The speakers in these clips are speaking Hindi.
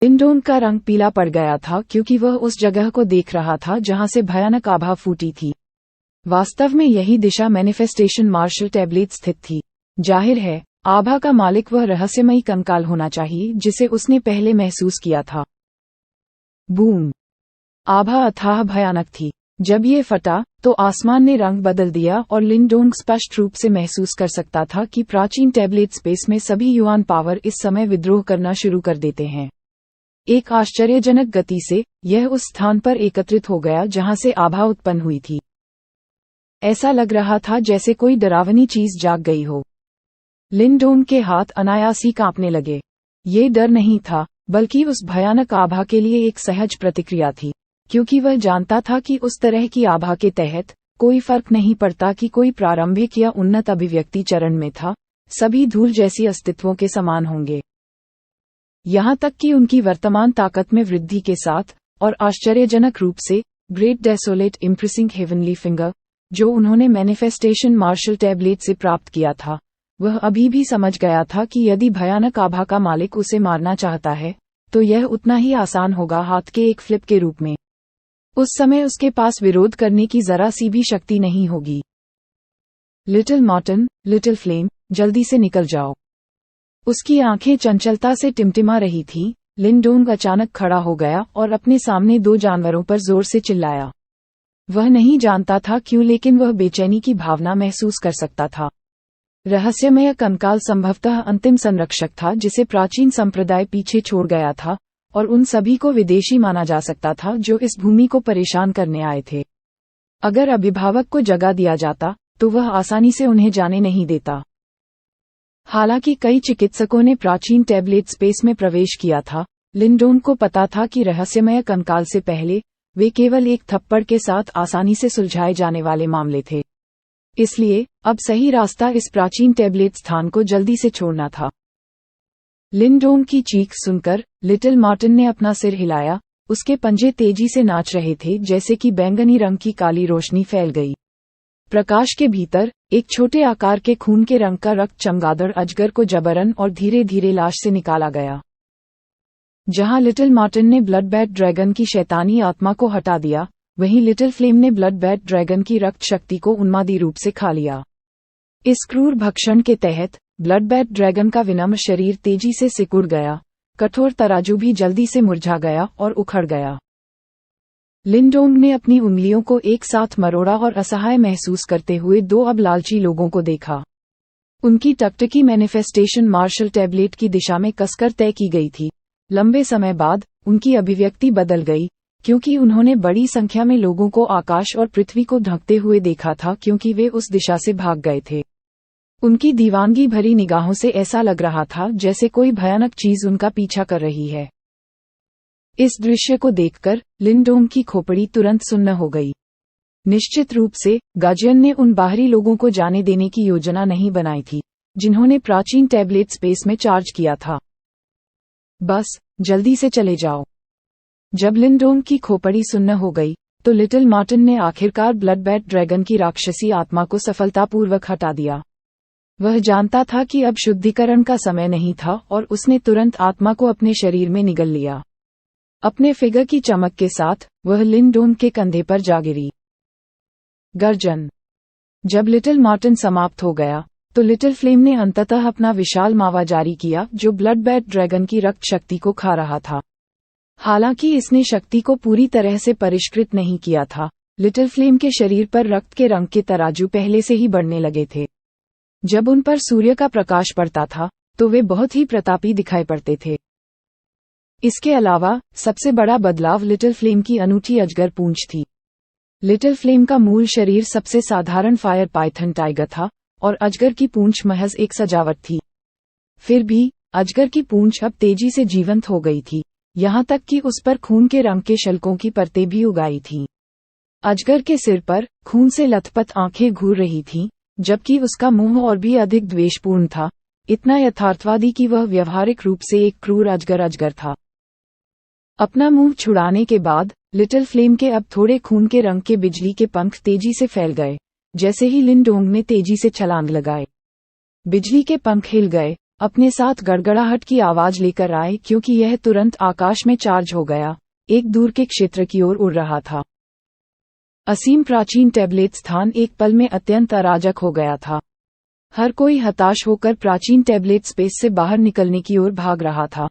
लिंडोंग का रंग पीला पड़ गया था क्योंकि वह उस जगह को देख रहा था जहां से भयानक आभा फूटी थी। वास्तव में यही दिशा मैनिफेस्टेशन मार्शल टैबलेट स्थित थी। जाहिर है, आभा का मालिक वह रहस्यमयी कंकाल होना चाहिए जिसे उसने पहले महसूस किया था। बूम! आभा अथाह भयानक थी। जब ये फटा तो आसमान ने रंग बदल दिया और लिंडोंग स्पष्ट रूप से महसूस कर सकता था कि प्राचीन टैबलेट स्पेस में सभी युआन पावर इस समय विद्रोह करना शुरू कर देते हैं। एक आश्चर्यजनक गति से यह उस स्थान पर एकत्रित हो गया जहां से आभा उत्पन्न हुई थी। ऐसा लग रहा था जैसे कोई डरावनी चीज जाग गई हो। लिंडोंग के हाथ अनायास ही कांपने लगे। ये डर नहीं था, बल्कि उस भयानक आभा के लिए एक सहज प्रतिक्रिया थी, क्योंकि वह जानता था कि उस तरह की आभा के तहत कोई फर्क नहीं पड़ता कि कोई प्रारंभिक या उन्नत अभिव्यक्ति चरण में था, सभी धूल जैसी अस्तित्वों के समान होंगे। यहाँ तक कि उनकी वर्तमान ताकत में वृद्धि के साथ, और आश्चर्यजनक रूप से, great desolate impressing heavenly finger, जो उन्होंने मैनिफेस्टेशन मार्शल टैबलेट से प्राप्त किया था, वह अभी भी समझ गया था कि यदि भयानक आभा का मालिक उसे मारना चाहता है, तो यह उतना ही आसान होगा हाथ के एक फ्लिप के रूप में। उस समय उसके पास विरोध करने की जरा सी भी शक्ति नहीं होगी। लिटिल मार्टिन, लिटिल फ्लेम, जल्दी से निकल जाओ। उसकी आंखें चंचलता से टिमटिमा रही थीं। लिंडोंग अचानक खड़ा हो गया और अपने सामने दो जानवरों पर जोर से चिल्लाया। वह नहीं जानता था क्यों, लेकिन वह बेचैनी की भावना महसूस कर सकता था। रहस्यमय कंकाल संभवतः अंतिम संरक्षक था जिसे प्राचीन संप्रदाय पीछे छोड़ गया था, और उन सभी को विदेशी माना जा सकता था जो इस भूमि को परेशान करने आए थे। अगर अभिभावक को जगा दिया जाता तो वह आसानी से उन्हें जाने नहीं देता। हालांकि कई चिकित्सकों ने प्राचीन टैबलेट स्पेस में प्रवेश किया था, लिंडोंग को पता था कि रहस्यमय कंकाल से पहले वे केवल एक थप्पड़ के साथ आसानी से सुलझाए जाने वाले मामले थे। इसलिए अब सही रास्ता इस प्राचीन टैबलेट स्थान को जल्दी से छोड़ना था। लिंडोंग की चीख सुनकर लिटिल मार्टिन ने अपना सिर हिलाया। उसके पंजे तेजी से नाच रहे थे जैसे कि बैंगनी रंग की काली रोशनी फैल गई। प्रकाश के भीतर एक छोटे आकार के खून के रंग का रक्त चमगादड़ अजगर को जबरन और धीरे धीरे लाश से निकाला गया। जहां लिटिल मार्टिन ने ब्लड बैट ड्रैगन की शैतानी आत्मा को हटा दिया, वहीं लिटिल फ्लेम ने ब्लड बैट ड्रैगन की रक्त शक्ति को उन्मादी रूप से खा लिया। इस क्रूर भक्षण के तहत ब्लड बैट ड्रैगन का विनम्र शरीर तेजी से सिकुड़ गया, कठोर तराजू भी जल्दी से मुरझा गया और उखड़ गया। लिंडोंग ने अपनी उंगलियों को एक साथ मरोड़ा और असहाय महसूस करते हुए दो अब लालची लोगों को देखा। उनकी टकटकी मैनिफेस्टेशन मार्शल टैबलेट की दिशा में कसकर तय की गई थी। लंबे समय बाद उनकी अभिव्यक्ति बदल गई, क्योंकि उन्होंने बड़ी संख्या में लोगों को आकाश और पृथ्वी को ढकते हुए देखा था, क्योंकि वे उस दिशा से भाग गए थे। उनकी दीवानगी भरी निगाहों से ऐसा लग रहा था जैसे कोई भयानक चीज उनका पीछा कर रही है। इस दृश्य को देखकर लिंडोंग की खोपड़ी तुरंत सुन्न हो गई। निश्चित रूप से गार्जियन ने उन बाहरी लोगों को जाने देने की योजना नहीं बनाई थी जिन्होंने प्राचीन टैबलेट स्पेस में चार्ज किया था। बस जल्दी से चले जाओ। जब लिंडोंग की खोपड़ी सुन्न हो गई तो लिटिल मार्टिन ने आखिरकार ब्लड बैट ड्रैगन की राक्षसी आत्मा को सफलतापूर्वक हटा दिया। वह जानता था कि अब शुद्धिकरण का समय नहीं था और उसने तुरंत आत्मा को अपने शरीर में निगल लिया। अपने फिगर की चमक के साथ वह लिंडोंग के कंधे पर जा गिरी। गर्जन। जब लिटिल मार्टिन समाप्त हो गया तो लिटिल फ्लेम ने अंततः अपना विशाल मावा जारी किया जो ब्लड बैट ड्रैगन की रक्त शक्ति को खा रहा था। हालांकि इसने शक्ति को पूरी तरह से परिष्कृत नहीं किया था, लिटिल फ्लेम के शरीर पर रक्त के रंग के तराजू पहले से ही बढ़ने लगे थे। जब उन पर सूर्य का प्रकाश पड़ता था तो वे बहुत ही प्रतापी दिखाई पड़ते थे। इसके अलावा सबसे बड़ा बदलाव लिटिल फ्लेम की अनूठी अजगर पूंछ थी। लिटिल फ्लेम का मूल शरीर सबसे साधारण फायर पाइथन टाइगर था और अजगर की पूंछ महज एक सजावट थी। फिर भी अजगर की पूंछ अब तेजी से जीवंत हो गई थी, यहाँ तक कि उस पर खून के रंग के शल्कों की परतें भी उगाई थीं। अजगर के सिर पर खून से लथपथ आंखें घूर रही थीं, जबकि उसका मुंह और भी अधिक द्वेषपूर्ण था, इतना यथार्थवादी कि वह व्यवहारिक रूप से एक क्रूर अजगर था। अपना मुंह छुड़ाने के बाद लिटिल फ्लेम के अब थोड़े खून के रंग के बिजली के पंख तेजी से फैल गए। जैसे ही लिंडोंग ने तेजी से छलांग लगाए, बिजली के पंख हिल गए। अपने साथ गड़गड़ाहट की आवाज लेकर आए क्योंकि यह तुरंत आकाश में चार्ज हो गया, एक दूर के क्षेत्र की ओर उड़ रहा था। असीम प्राचीन टैबलेट स्थान एक पल में अत्यंत अराजक हो गया था। हर कोई हताश होकर प्राचीन टैबलेट स्पेस से बाहर निकलने की ओर भाग रहा था।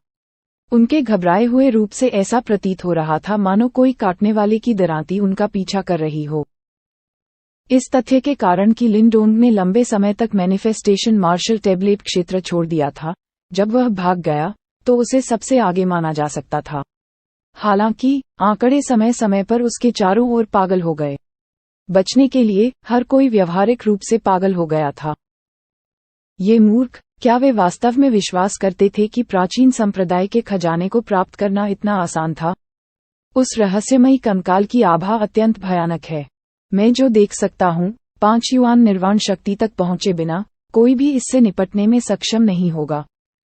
उनके घबराए हुए रूप से ऐसा प्रतीत हो रहा था मानो कोई काटने वाले की दरांती उनका पीछा कर रही हो। इस तथ्य के कारण कि लिंडोंग ने लंबे समय तक मैनिफेस्टेशन मार्शल टैबलेट क्षेत्र छोड़ दिया था, जब वह भाग गया तो उसे सबसे आगे माना जा सकता था। हालांकि आंकड़े समय समय पर उसके चारों ओर पागल हो गए। बचने के लिए हर कोई व्यवहारिक रूप से पागल हो गया था। ये मूर्ख, क्या वे वास्तव में विश्वास करते थे कि प्राचीन संप्रदाय के खजाने को प्राप्त करना इतना आसान था? उस रहस्यमयी कंकाल की आभा अत्यंत भयानक है। मैं जो देख सकता हूँ, 5 युआन निर्वाण शक्ति तक पहुंचे बिना कोई भी इससे निपटने में सक्षम नहीं होगा।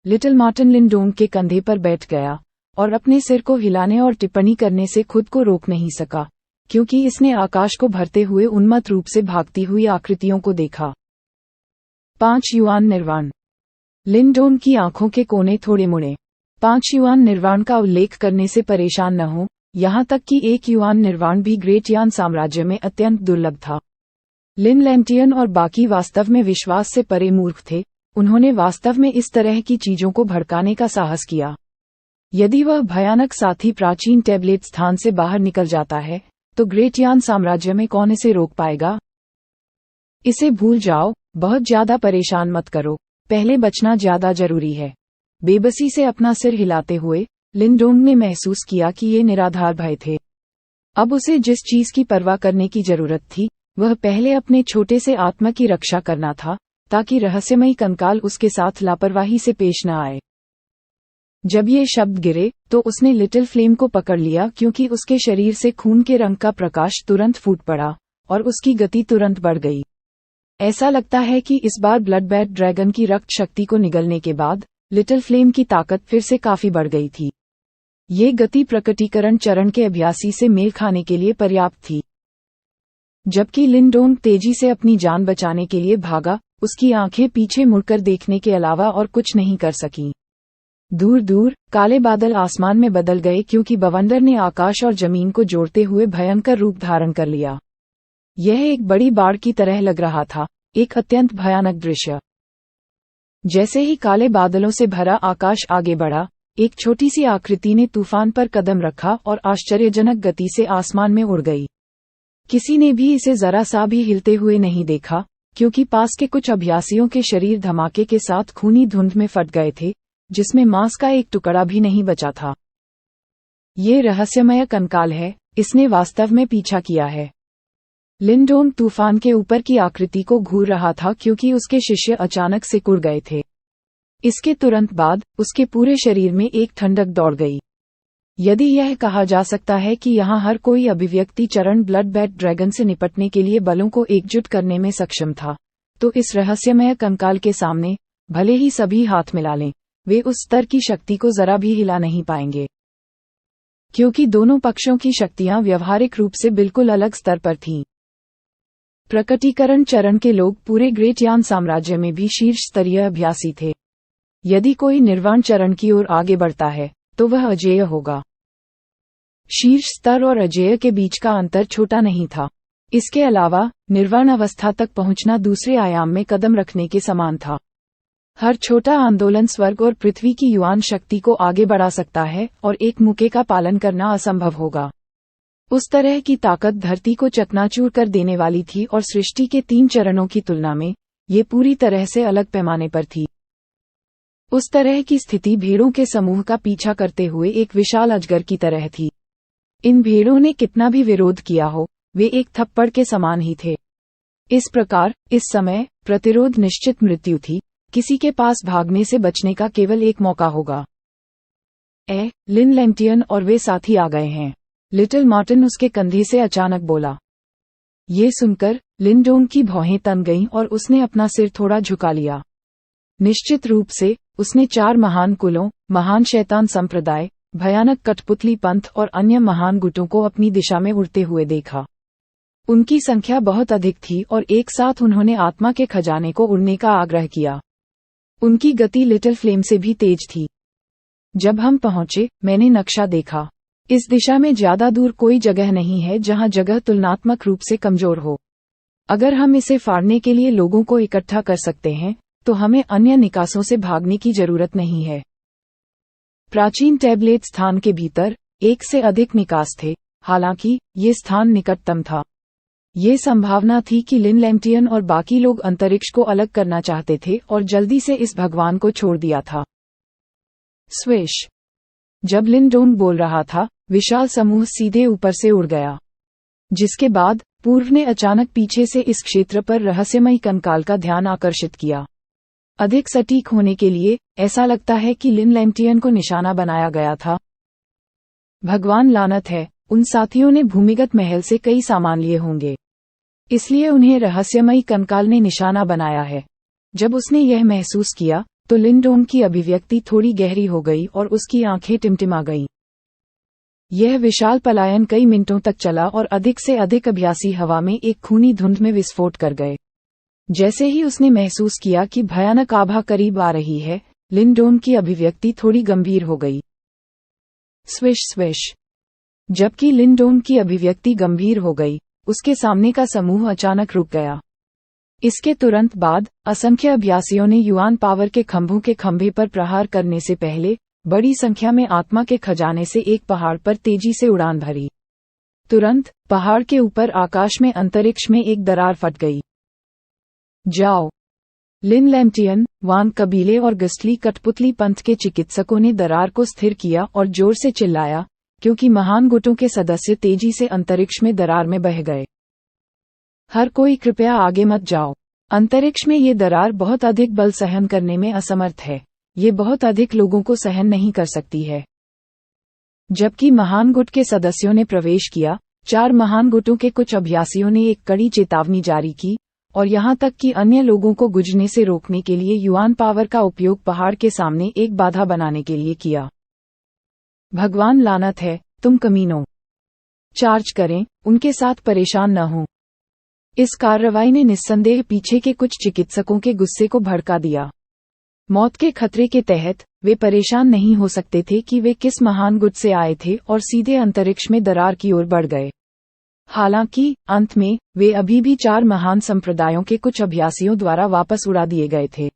लिटिल मार्टिन लिंडोंग के कंधे पर बैठ गया और अपने सिर को हिलाने और टिप्पणी करने से खुद को रोक नहीं सका, क्योंकि इसने आकाश को भरते हुए उन्मत्त रूप से भागती हुई आकृतियों को देखा। 5 युआन निर्वाण। लिंडोंग की आंखों के कोने थोड़े मुड़े। 5 युआन निर्वाण का उल्लेख करने से परेशान न हो, यहाँ तक कि 1 युआन निर्वाण भी ग्रेट यान साम्राज्य में अत्यंत दुर्लभ था। लिन लैंटियन और बाकी वास्तव में विश्वास से परे मूर्ख थे। उन्होंने वास्तव में इस तरह की चीजों को भड़काने का साहस किया। यदि वह भयानक साथी प्राचीन टैबलेट स्थान से बाहर निकल जाता है, तो ग्रेट यान साम्राज्य में कौन इसे रोक पाएगा? इसे भूल जाओ, बहुत ज्यादा परेशान मत करो, पहले बचना ज्यादा जरूरी है। बेबसी से अपना सिर हिलाते हुए लिंडोंग ने महसूस किया कि ये निराधार भय थे। अब उसे जिस चीज की परवाह करने की जरूरत थी, वह पहले अपने छोटे से आत्मा की रक्षा करना था, ताकि रहस्यमयी कंकाल उसके साथ लापरवाही से पेश न आए। जब ये शब्द गिरे, तो उसने लिटिल फ्लेम को पकड़ लिया, क्योंकि उसके शरीर से खून के रंग का प्रकाश तुरंत फूट पड़ा और उसकी गति तुरंत बढ़ गई। ऐसा लगता है कि इस बार ब्लड बैड ड्रैगन की रक्त शक्ति को निगलने के बाद लिटिल फ्लेम की ताकत फिर से काफी बढ़ गई थी। ये गति प्रकटीकरण चरण के अभ्यासी से मेल खाने के लिए पर्याप्त थी। जबकि लिंडोंग तेजी से अपनी जान बचाने के लिए भागा, उसकी आंखें पीछे मुड़कर देखने के अलावा और कुछ नहीं कर सकीं। दूर दूर काले बादल आसमान में बदल गए, क्योंकि बवंडर ने आकाश और जमीन को जोड़ते हुए भयंकर रूप धारण कर लिया। यह एक बड़ी बाढ़ की तरह लग रहा था, एक अत्यंत भयानक दृश्य। जैसे ही काले बादलों से भरा आकाश आगे बढ़ा, एक छोटी सी आकृति ने तूफान पर कदम रखा और आश्चर्यजनक गति से आसमान में उड़ गई। किसी ने भी इसे जरा सा भी हिलते हुए नहीं देखा, क्योंकि पास के कुछ अभ्यासियों के शरीर धमाके के साथ खूनी धुंध में फट गए थे, जिसमें मांस का एक टुकड़ा भी नहीं बचा था। ये रहस्यमय कंकाल है, इसने वास्तव में पीछा किया है। लिंडोंग तूफान के ऊपर की आकृति को घूर रहा था, क्योंकि उसके शिष्य अचानक से कुड़ गए थे। इसके तुरंत बाद उसके पूरे शरीर में एक ठंडक दौड़ गई। यदि यह कहा जा सकता है कि यहाँ हर कोई अभिव्यक्ति चरण ब्लड बैड ड्रैगन से निपटने के लिए बलों को एकजुट करने में सक्षम था, तो इस रहस्यमय कंकाल के सामने भले ही सभी हाथ मिला लें, वे उस स्तर की शक्ति को जरा भी हिला नहीं पाएंगे, क्योंकि दोनों पक्षों की शक्तियां व्यवहारिक रूप से बिल्कुल अलग स्तर पर थीं। प्रकटीकरण चरण के लोग पूरे ग्रेट यान साम्राज्य में भी शीर्ष स्तरीय अभ्यासी थे। यदि कोई निर्वाण चरण की ओर आगे बढ़ता है, तो वह अजेय होगा। शीर्ष स्तर और अजेय के बीच का अंतर छोटा नहीं था। इसके अलावा निर्वाण अवस्था तक पहुंचना दूसरे आयाम में कदम रखने के समान था। हर छोटा आंदोलन स्वर्ग और पृथ्वी की युआन शक्ति को आगे बढ़ा सकता है, और एक मुके का पालन करना असंभव होगा। उस तरह की ताकत धरती को चकनाचूर कर देने वाली थी, और सृष्टि के 3 चरणों की तुलना में ये पूरी तरह से अलग पैमाने पर थी। उस तरह की स्थिति भेड़ों के समूह का पीछा करते हुए एक विशाल अजगर की तरह थी। इन भेड़ों ने कितना भी विरोध किया हो, वे एक थप्पड़ के समान ही थे। इस प्रकार इस समय प्रतिरोध निश्चित मृत्यु थी। किसी के पास भागने से बचने का केवल एक मौका होगा। लिन लैंटियन और वे साथी आ गए हैं, लिटिल मार्टिन उसके कंधे से अचानक बोला। ये सुनकर लिंडोंग की भौहें तन गईं और उसने अपना सिर थोड़ा झुका लिया। निश्चित रूप से उसने 4 महान कुलों, महान शैतान संप्रदाय, भयानक कठपुतली पंथ और अन्य महान गुटों को अपनी दिशा में उड़ते हुए देखा। उनकी संख्या बहुत अधिक थी, और एक साथ उन्होंने आत्मा के खजाने को उड़ने का आग्रह किया। उनकी गति लिटिल फ्लेम से भी तेज थी। जब हम पहुंचे, मैंने नक्शा देखा। इस दिशा में ज्यादा दूर कोई जगह नहीं है जहां जगह तुलनात्मक रूप से कमजोर हो। अगर हम इसे फाड़ने के लिए लोगों को इकट्ठा कर सकते हैं, तो हमें अन्य निकासों से भागने की जरूरत नहीं है। प्राचीन टैबलेट स्थान के भीतर एक से अधिक निकास थे, हालांकि ये स्थान निकटतम था। ये संभावना थी कि लिन लैंगटियन और बाकी लोग अंतरिक्ष को अलग करना चाहते थे और जल्दी से इस भगवान को छोड़ दिया था। स्विश। जब लिन डोंग बोल रहा था, विशाल समूह सीधे ऊपर से उड़ गया, जिसके बाद पूर्व ने अचानक पीछे से इस क्षेत्र पर रहस्यमयी कंकाल का ध्यान आकर्षित किया। अधिक सटीक होने के लिए ऐसा लगता है कि लिन लैंगटियन को निशाना बनाया गया था। भगवान लानत है, उन साथियों ने भूमिगत महल से कई सामान लिए होंगे, इसलिए उन्हें रहस्यमयी कंकाल ने निशाना बनाया है। जब उसने यह महसूस किया तो लिन डोंग की अभिव्यक्ति थोड़ी गहरी हो गई और उसकी आंखें टिमटिमा गईं। यह विशाल पलायन कई मिनटों तक चला और अधिक से अधिक अभ्यासी हवा में एक खूनी धुंध में विस्फोट कर गए। जैसे ही उसने महसूस किया कि भयानक आभा करीब आ रही है, लिन डोंग की अभिव्यक्ति थोड़ी गंभीर हो गई। Swish swish. जबकि लिन डोंग की अभिव्यक्ति गंभीर हो गई, उसके सामने का समूह अचानक रुक गया। इसके तुरंत बाद असंख्य अभ्यासियों ने युआन पावर के खंभों के खंभे पर प्रहार करने से पहले बड़ी संख्या में आत्मा के खजाने से एक पहाड़ पर तेजी से उड़ान भरी। तुरंत पहाड़ के ऊपर आकाश में अंतरिक्ष में एक दरार फट गई। जाओ। लिन लैंगटियन, वांग कबीले और गस्टली कठपुतली पंथ के चिकित्सकों ने दरार को स्थिर किया और जोर से चिल्लाया, क्योंकि महान गुटों के सदस्य तेजी से अंतरिक्ष में दरार में बह गए। हर कोई कृपया आगे मत जाओ। अंतरिक्ष में ये दरार बहुत अधिक बल सहन करने में असमर्थ है। ये बहुत अधिक लोगों को सहन नहीं कर सकती है। जबकि महान गुट के सदस्यों ने प्रवेश किया, 4 महान गुटों के कुछ अभ्यासियों ने एक कड़ी चेतावनी जारी की, और यहां तक कि अन्य लोगों को गुजरने से रोकने के लिए युआन पावर का उपयोग पहाड़ के सामने एक बाधा बनाने के लिए किया। भगवान लानत है, तुम कमीनों। चार्ज करें, उनके साथ परेशान न हो। इस कार्रवाई ने निस्संदेह पीछे के कुछ चिकित्सकों के गुस्से को भड़का दिया। मौत के खतरे के तहत वे परेशान नहीं हो सकते थे कि वे किस महान गुट से आए थे और सीधे अंतरिक्ष में दरार की ओर बढ़ गए। हालांकि अंत में वे अभी भी 4 महान संप्रदायों के कुछ अभ्यासियों द्वारा वापस उड़ा दिए गए थे।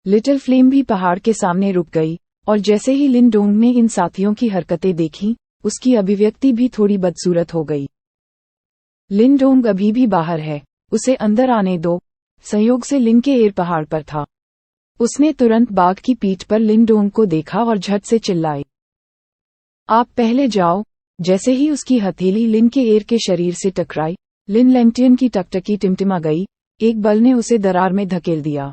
लिटिल फ्लेम भी पहाड़ के सामने रुक गई, और जैसे ही लिन डोंग ने इन साथियों की हरकतें देखीं, उसकी अभिव्यक्ति भी थोड़ी बदसूरत हो गई। लिन डोंग अभी भी बाहर है, उसे अंदर आने दो। संयोग से लिन के एयर पहाड़ पर था। उसने तुरंत बाघ की पीठ पर लिन डोंग को देखा और झट से चिल्लाई, आप पहले जाओ। जैसे ही उसकी हथेली लिन के एयर के शरीर से टकराई, लिन लैंगटियन की टकटकी टिमटिमा गई। एक बल ने उसे दरार में धकेल दिया।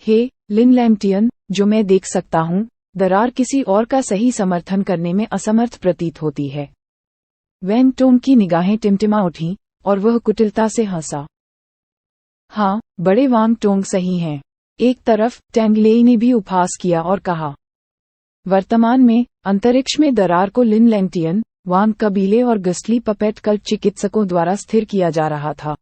हे लिन लैंगटियन, जो मैं देख सकता हूं, दरार किसी और का सही समर्थन करने में असमर्थ प्रतीत होती है। वैंग टोंग की निगाहें टिमटिमा उठीं और वह कुटिलता से हंसा। हाँ, बड़े वांग टोंग सही हैं। एक तरफ टैंगलेई ने भी उपहास किया और कहा। वर्तमान में अंतरिक्ष में दरार को लिन लैंगटियन, वांग कबीले और गस्टली पपेट कल्ट चिकित्सकों द्वारा स्थिर किया जा रहा था।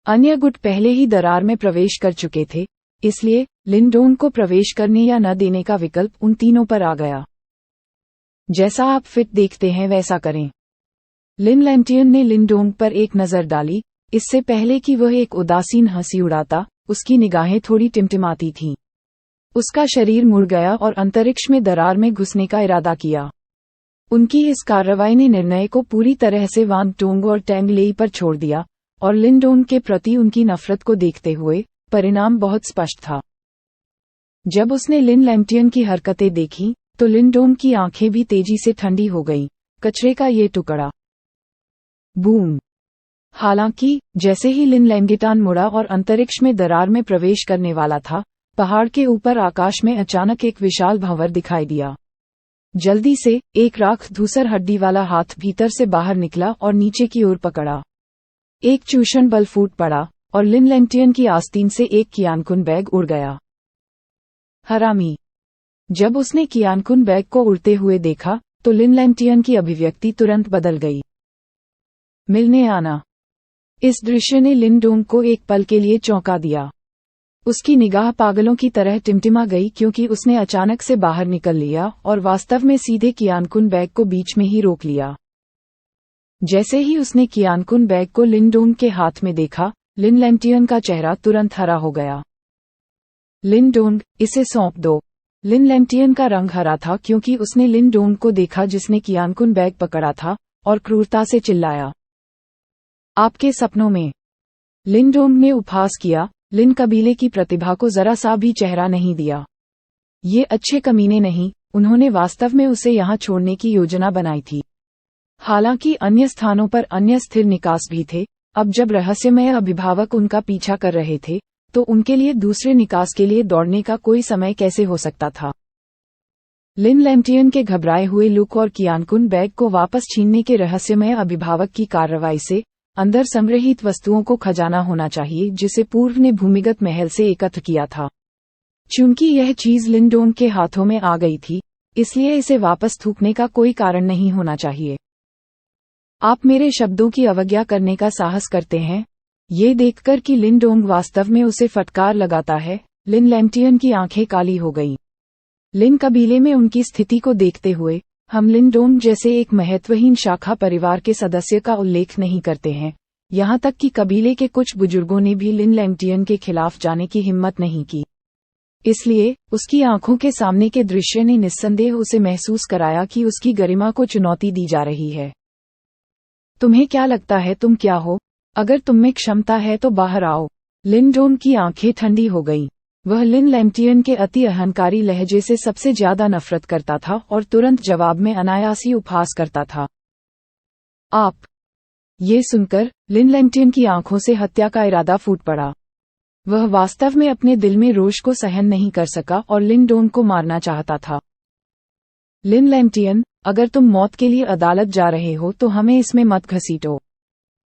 अन्य गुट पहले ही दरार में प्रवेश कर चुके थे, इसलिए लिन डोंग को प्रवेश करने या न देने का विकल्प उन तीनों पर आ गया। जैसा आप फिट देखते हैं वैसा करें। लिन लैंगटियन ने लिन डोंग पर एक नजर डाली। इससे पहले कि वह एक उदासीन हंसी उड़ाता, उसकी निगाहें थोड़ी टिमटिमाती थीं। उसका शरीर मुड़ गया और अंतरिक्ष में दरार में घुसने का इरादा किया। उनकी इस कार्रवाई ने निर्णय को पूरी तरह से वांग टोंग और टैंगलेई पर छोड़ दिया, और लिन डोंग के प्रति उनकी नफरत को देखते हुए परिणाम बहुत स्पष्ट था। जब उसने लिन लैंगटियन की हरकतें देखीं, तो लिन डोंग की आंखें भी तेजी से ठंडी हो गईं। कचरे का ये टुकड़ा। बूम। हालांकि जैसे ही लिन लैंगटियन मुड़ा और अंतरिक्ष में दरार में प्रवेश करने वाला था, पहाड़ के ऊपर आकाश में अचानक एक विशाल भंवर दिखाई दिया। जल्दी से एक राख धूसर हड्डी वाला हाथ भीतर से बाहर निकला और नीचे की ओर पकड़ा। एक चूषण बल फूट पड़ा और लिन लैंगटियन की आस्तीन से एक कियानकुन बैग उड़ गया। हरामी। जब उसने कियानकुन बैग को उड़ते हुए देखा, तो लिन लैंगटियन की अभिव्यक्ति तुरंत बदल गई। मिलने आना। इस दृश्य ने लिन डोंग को एक पल के लिए चौंका दिया। उसकी निगाह पागलों की तरह टिमटिमा गई क्योंकि उसने अचानक से बाहर निकल लिया और वास्तव में सीधे कियानकुन बैग को बीच में ही रोक लिया। जैसे ही उसने कियानकुन बैग को लिन डोंग के हाथ में देखा, लिन लैंगटियन का चेहरा तुरंत हरा हो गया। लिन डोंग, इसे सौंप दो। लिन लैंगटियन का रंग हरा था क्योंकि उसने लिन डोंग को देखा जिसने कियानकुन बैग पकड़ा था, और क्रूरता से चिल्लाया, आपके सपनों में। लिन डोंग ने उपहास किया, लिन कबीले की प्रतिभा को जरा सा भी चेहरा नहीं दिया। ये अच्छे कमीने नहीं, उन्होंने वास्तव में उसे यहाँ छोड़ने की योजना बनाई थी। हालांकि अन्य स्थानों पर अन्य स्थिर निकास भी थे। अब जब रहस्यमय अभिभावक उनका पीछा कर रहे थे, तो उनके लिए दूसरे निकास के लिए दौड़ने का कोई समय कैसे हो सकता था। लिन लैंगटियन के घबराए हुए लुक और कियानकुन बैग को वापस छीनने के रहस्यमय अभिभावक की कार्रवाई से अंदर संग्रहित वस्तुओं को खजाना होना चाहिए जिसे पूर्व ने भूमिगत महल से एकत्र किया था। चूंकि यह चीज लिन डोंग के हाथों में आ गई थी, इसलिए इसे वापस थूकने का कोई कारण नहीं होना चाहिए। आप मेरे शब्दों की अवज्ञा करने का साहस करते हैं। ये देखकर कि लिन डोंग वास्तव में उसे फटकार लगाता है, लिन लैंगटियन की आंखें काली हो गईं। लिन कबीले में उनकी स्थिति को देखते हुए, हम लिन डोंग जैसे एक महत्वहीन शाखा परिवार के सदस्य का उल्लेख नहीं करते हैं। यहाँ तक कि कबीले के कुछ बुजुर्गों ने भी लिन लैंगटियन के खिलाफ जाने की हिम्मत नहीं की। इसलिए उसकी आंखों के सामने के दृश्य ने निस्संदेह उसे महसूस कराया कि उसकी गरिमा को चुनौती दी जा रही है। तुम्हें क्या लगता है तुम क्या हो? अगर तुममें क्षमता है तो बाहर आओ। लिन डोंग की आंखें ठंडी हो गईं। वह लिन लैंगटियन के अति अहंकारी लहजे से सबसे ज्यादा नफरत करता था और तुरंत जवाब में अनायासी उपहास करता था। आप। ये सुनकर लिन लैंगटियन की आंखों से हत्या का इरादा फूट पड़ा। वह वास्तव में अपने दिल में रोष को सहन नहीं कर सका और लिन डोंग को मारना चाहता था। लिन लैंगटियन, अगर तुम मौत के लिए अदालत जा रहे हो तो हमें इसमें मत घसीटो।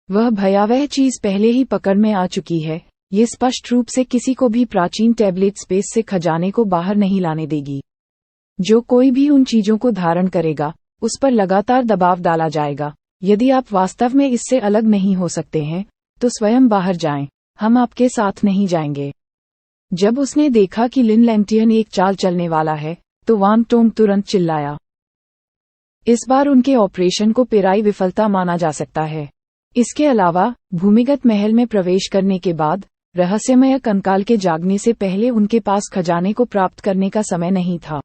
वह भयावह चीज पहले ही पकड़ में आ चुकी है। ये स्पष्ट रूप से किसी को भी प्राचीन टैबलेट स्पेस से खजाने को बाहर नहीं लाने देगी। जो कोई भी उन चीजों को धारण करेगा, उस पर लगातार दबाव डाला जाएगा। यदि आप वास्तव में इससे अलग नहीं हो सकते हैं, तो स्वयं बाहर जाएं, हम आपके साथ नहीं जाएंगे। जब उसने देखा कि लिन लैंगटियन एक चाल चलने वाला है, तो वांग टोंग तुरंत चिल्लाया। इस बार उनके ऑपरेशन को पेराई विफलता माना जा सकता है। इसके अलावा, भूमिगत महल में प्रवेश करने के बाद, रहस्यमय कंकाल के जागने से पहले उनके पास खजाने को प्राप्त करने का समय नहीं था।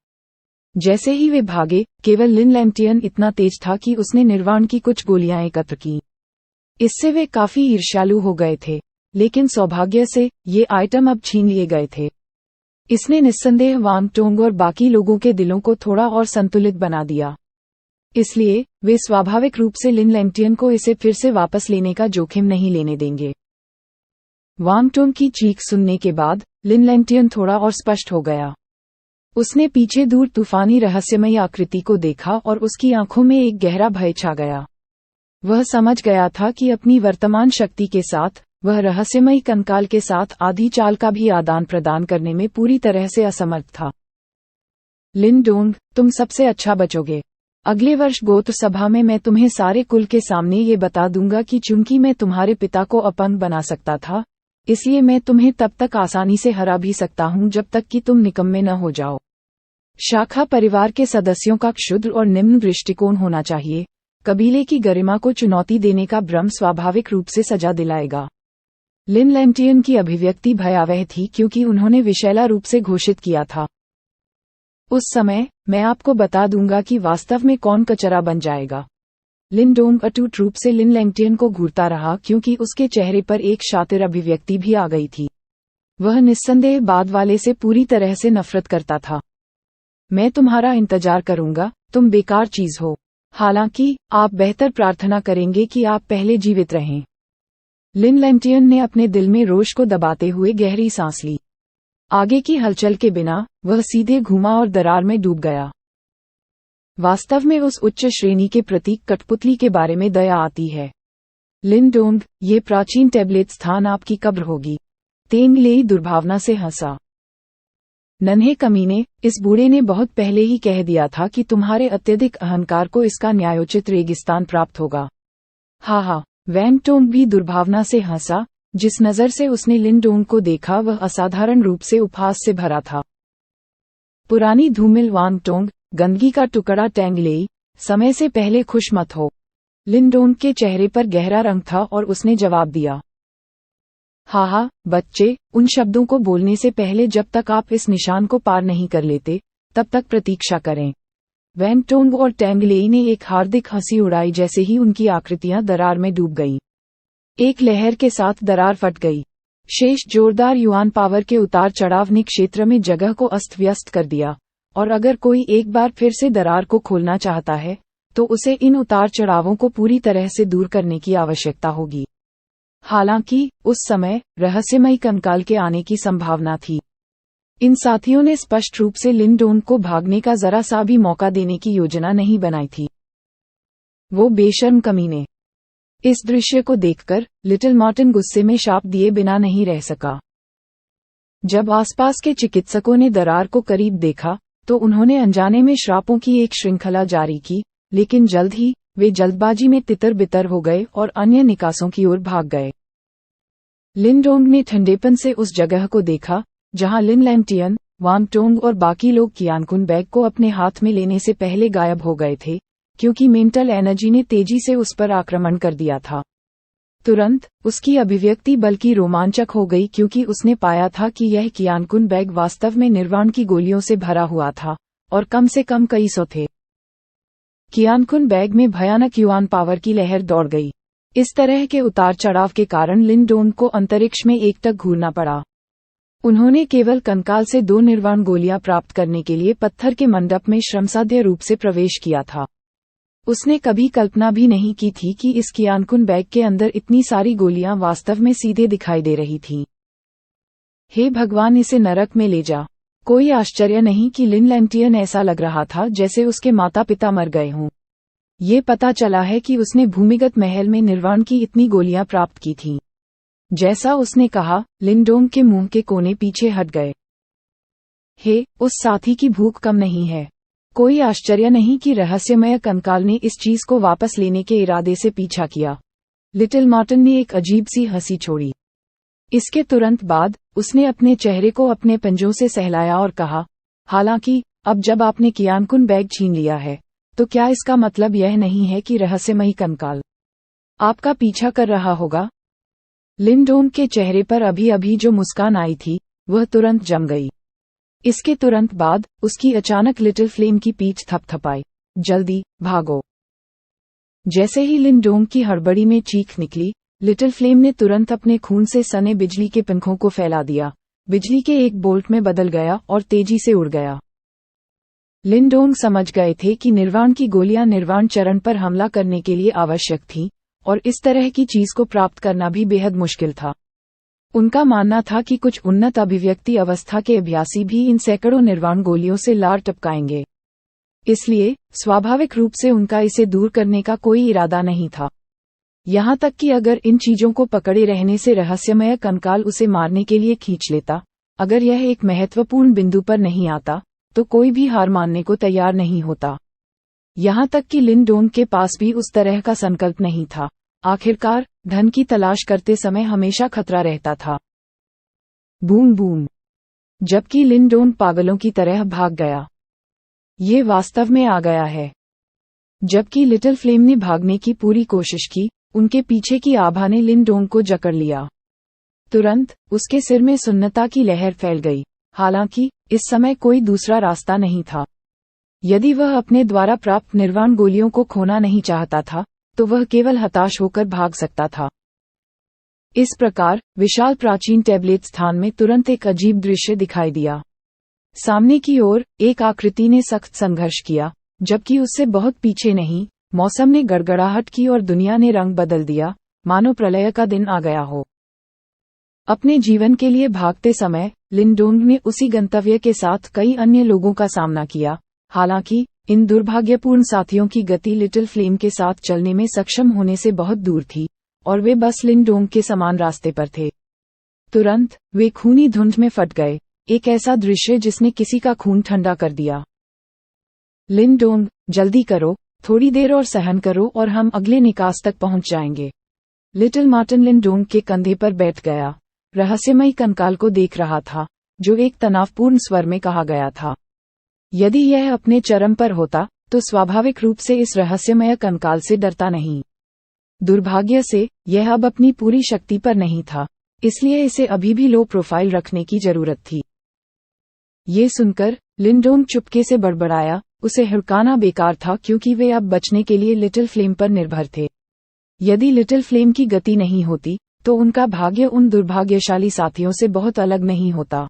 जैसे ही वे भागे, केवल लिन लैंगटियन इतना तेज था कि उसने निर्वाण की कुछ गोलियां एकत्र की। इससे वे काफी ईर्ष्यालु हो गए थे, लेकिन सौभाग्य से ये आइटम अब छीन लिए गए थे। इसने निस्संदेह वांग टोंग और बाकी लोगों के दिलों को थोड़ा और संतुलित बना दिया। इसलिए वे स्वाभाविक रूप से लिन लैंगटियन को इसे फिर से वापस लेने का जोखिम नहीं लेने देंगे। वांग टोंग की चीख सुनने के बाद लिन लैंगटियन थोड़ा और स्पष्ट हो गया। उसने पीछे दूर तूफानी रहस्यमय आकृति को देखा और उसकी आंखों में एक गहरा भय छा गया। वह समझ गया था कि अपनी वर्तमान शक्ति के साथ वह रहस्यमयी कंकाल के साथ आधी चाल का भी आदान प्रदान करने में पूरी तरह से असमर्थ था। लिन डोंग, तुम सबसे अच्छा बचोगे। अगले वर्ष गोत्र सभा में मैं तुम्हें सारे कुल के सामने ये बता दूंगा कि चूंकि मैं तुम्हारे पिता को अपंग बना सकता था, इसलिए मैं तुम्हें तब तक आसानी से हरा भी सकता हूं जब तक कि तुम निकम्मे न हो जाओ। शाखा परिवार के सदस्यों का क्षुद्र और निम्न दृष्टिकोण होना चाहिए। कबीले की गरिमा को चुनौती देने का भ्रम स्वाभाविक रूप से सजा दिलाएगा। लिन लैंगटियन की अभिव्यक्ति भयावह थी क्योंकि उन्होंने विशैला रूप से घोषित किया था, उस समय मैं आपको बता दूंगा कि वास्तव में कौन कचरा बन जाएगा। लिन डोंग अटूट रूप से लिन लैंगटियन को घूरता रहा क्योंकि उसके चेहरे पर एक शातिर अभिव्यक्ति भी आ गई थी। वह निस्संदेह बाद वाले से पूरी तरह से नफरत करता था। मैं तुम्हारा इंतजार करूंगा, तुम बेकार चीज हो। हालांकि आप बेहतर प्रार्थना करेंगे कि आप पहले जीवित रहें। लिन लैंगटियन ने अपने दिल में रोष को दबाते हुए गहरी सांस ली। आगे की हलचल के बिना वह सीधे घूमा और दरार में डूब गया। वास्तव में उस उच्च श्रेणी के प्रतीक कठपुतली के बारे में दया आती है। लिन डोंग, ये प्राचीन टैबलेट स्थान आपकी कब्र होगी। तेंग लेई दुर्भावना से हंसा। नन्हे कमीने, इस बूढ़े ने बहुत पहले ही कह दिया था कि तुम्हारे अत्यधिक अहंकार को इसका न्यायोचित रेगिस्तान प्राप्त होगा। हा, वैंग टोंग भी दुर्भावना से हंसा, जिस नज़र से उसने लिनडोंग को देखा वह असाधारण रूप से उपहास से भरा था। पुरानी धूमिल वांगटोंग, गंदगी का टुकड़ा टैंगलेई, समय से पहले खुश मत हो। लिनडोंग के चेहरे पर गहरा रंग था और उसने जवाब दिया, हा बच्चे, उन शब्दों को बोलने से पहले जब तक आप इस निशान को पार नहीं कर लेते तब तक प्रतीक्षा करें। वांगटोंग और टैंगलेई ने एक हार्दिक हंसी उड़ाई जैसे ही उनकी आकृतियां दरार में डूब गईं। एक लहर के साथ दरार फट गई। शेष जोरदार युआन पावर के उतार चढ़ाव ने क्षेत्र में जगह को अस्त व्यस्त कर दिया, और अगर कोई एक बार फिर से दरार को खोलना चाहता है तो उसे इन उतार चढ़ावों को पूरी तरह से दूर करने की आवश्यकता होगी। हालांकि उस समय रहस्यमयी कंकाल के आने की संभावना थी। इन साथियों ने स्पष्ट रूप से लिनडोंग को भागने का जरा सा भी मौका देने की योजना नहीं बनाई थी। वो बेशर्म कमीने। इस दृश्य को देखकर लिटिल मार्टिन गुस्से में शाप दिए बिना नहीं रह सका। जब आसपास के चिकित्सकों ने दरार को करीब देखा तो उन्होंने अनजाने में श्रापों की एक श्रृंखला जारी की, लेकिन जल्द ही वे जल्दबाजी में तितर बितर हो गए और अन्य निकासों की ओर भाग गए। लिनडोंग ने ठंडेपन से उस जगह को देखा जहां लिन लैंटियन, वांगटोंग और बाकी लोग कियानकुन बैग को अपने हाथ में लेने से पहले गायब हो गए थे, क्योंकि मेंटल एनर्जी ने तेजी से उस पर आक्रमण कर दिया था। तुरंत उसकी अभिव्यक्ति बल्कि रोमांचक हो गई, क्योंकि उसने पाया था कि यह कियानकुन बैग वास्तव में निर्वाण की गोलियों से भरा हुआ था, और कम से कम कई सौ थे। कियानकुन बैग में भयानक युआन पावर की लहर दौड़ गई। इस तरह के उतार चढ़ाव के कारण लिनडोंग को अंतरिक्ष में एकटक घूरना पड़ा। उन्होंने केवल कंकाल से 2 निर्वाण गोलियां प्राप्त करने के लिए पत्थर के मंडप में श्रमसाध्य रूप से प्रवेश किया था। उसने कभी कल्पना भी नहीं की थी कि इस कियानकुन बैग के अंदर इतनी सारी गोलियां वास्तव में सीधे दिखाई दे रही थीं। हे भगवान, इसे नरक में ले जा। कोई आश्चर्य नहीं कि लिन लैंटियन ऐसा लग रहा था जैसे उसके माता पिता मर गए हों। ये पता चला है कि उसने भूमिगत महल में निर्वाण की इतनी गोलियां प्राप्त की थीं। जैसा उसने कहा, लिनडोंग के मुंह के कोने पीछे हट गए। हे, उस साथी की भूख कम नहीं है। कोई आश्चर्य नहीं कि रहस्यमय कंकाल ने इस चीज को वापस लेने के इरादे से पीछा किया। लिटिल मार्टिन ने एक अजीब सी हंसी छोड़ी। इसके तुरंत बाद उसने अपने चेहरे को अपने पंजों से सहलाया और कहा, हालांकि अब जब आपने कियानकुन बैग छीन लिया है तो क्या इसका मतलब यह नहीं है कि रहस्यमयी कंकाल आपका पीछा कर रहा होगा? लिनडोंग के चेहरे पर अभी अभी जो मुस्कान आई थी वह तुरंत जम गई। इसके तुरंत बाद उसकी अचानक लिटिल फ्लेम की पीठ थपथपाई। जल्दी भागो। जैसे ही लिनडोंग की हड़बड़ी में चीख निकली, लिटिल फ्लेम ने तुरंत अपने खून से सने बिजली के पंखों को फैला दिया। बिजली के एक बोल्ट में बदल गया और तेजी से उड़ गया। लिनडोंग समझ गए थे कि निर्वाण की गोलियां निर्वाण चरण पर हमला करने के लिए आवश्यक थीं, और इस तरह की चीज को प्राप्त करना भी बेहद मुश्किल था। उनका मानना था कि कुछ उन्नत अभिव्यक्ति अवस्था के अभ्यासी भी इन सैकड़ों निर्वाण गोलियों से लार टपकाएंगे। इसलिए स्वाभाविक रूप से उनका इसे दूर करने का कोई इरादा नहीं था। यहाँ तक कि अगर इन चीजों को पकड़े रहने से रहस्यमय कंकाल उसे मारने के लिए खींच लेता, अगर यह एक महत्वपूर्ण बिंदु पर नहीं आता तो कोई भी हार मानने को तैयार नहीं होता। यहाँ तक कि लिनडोंग के पास भी उस तरह का संकल्प नहीं था। आखिरकार धन की तलाश करते समय हमेशा खतरा रहता था। Boom boom. जबकि लिनडोंग पागलों की तरह भाग गया। ये वास्तव में आ गया है। जबकि लिटिल फ्लेम ने भागने की पूरी कोशिश की, उनके पीछे की आभा ने लिनडोंग को जकड़ लिया। तुरंत उसके सिर में सुन्नता की लहर फैल गई। हालांकि इस समय कोई दूसरा रास्ता नहीं था। यदि वह अपने द्वारा प्राप्त निर्वाण गोलियों को खोना नहीं चाहता था तो वह केवल हताश होकर भाग सकता था। इस प्रकार विशाल प्राचीन टैबलेट स्थान में तुरंत एक अजीब दृश्य दिखाई दिया। सामने की ओर एक आकृति ने सख्त संघर्ष किया, जबकि उससे बहुत पीछे नहीं, मौसम ने गड़गड़ाहट की और दुनिया ने रंग बदल दिया, मानो प्रलय का दिन आ गया हो। अपने जीवन के लिए भागते समय लिनडोंग ने उसी गंतव्य के साथ कई अन्य लोगों का सामना किया। हालांकि इन दुर्भाग्यपूर्ण साथियों की गति लिटिल फ्लेम के साथ चलने में सक्षम होने से बहुत दूर थी, और वे बस लिनडोंग के समान रास्ते पर थे। तुरंत वे खूनी धुंध में फट गए, एक ऐसा दृश्य जिसने किसी का खून ठंडा कर दिया। लिनडोंग, जल्दी करो, थोड़ी देर और सहन करो और हम अगले निकास तक पहुंच जाएंगे। लिटिल मार्टिन लिंडोंग के कंधे पर बैठ गया, रहस्यमयी कंकाल को देख रहा था, जो एक तनावपूर्ण स्वर में कहा गया था। यदि यह अपने चरम पर होता, तो स्वाभाविक रूप से इस रहस्यमय कंकाल से डरता नहीं। दुर्भाग्य से, यह अब अपनी पूरी शक्ति पर नहीं था, इसलिए इसे अभी भी लो प्रोफाइल रखने की जरूरत थी। ये सुनकर लिंडोंग चुपके से बड़बड़ाया, उसे हिड़काना बेकार था क्योंकि वे अब बचने के लिए लिटिल फ्लेम पर निर्भर थे। यदि लिटिल फ्लेम की गति नहीं होती, तो उनका भाग्य उन दुर्भाग्यशाली साथियों से बहुत अलग नहीं होता।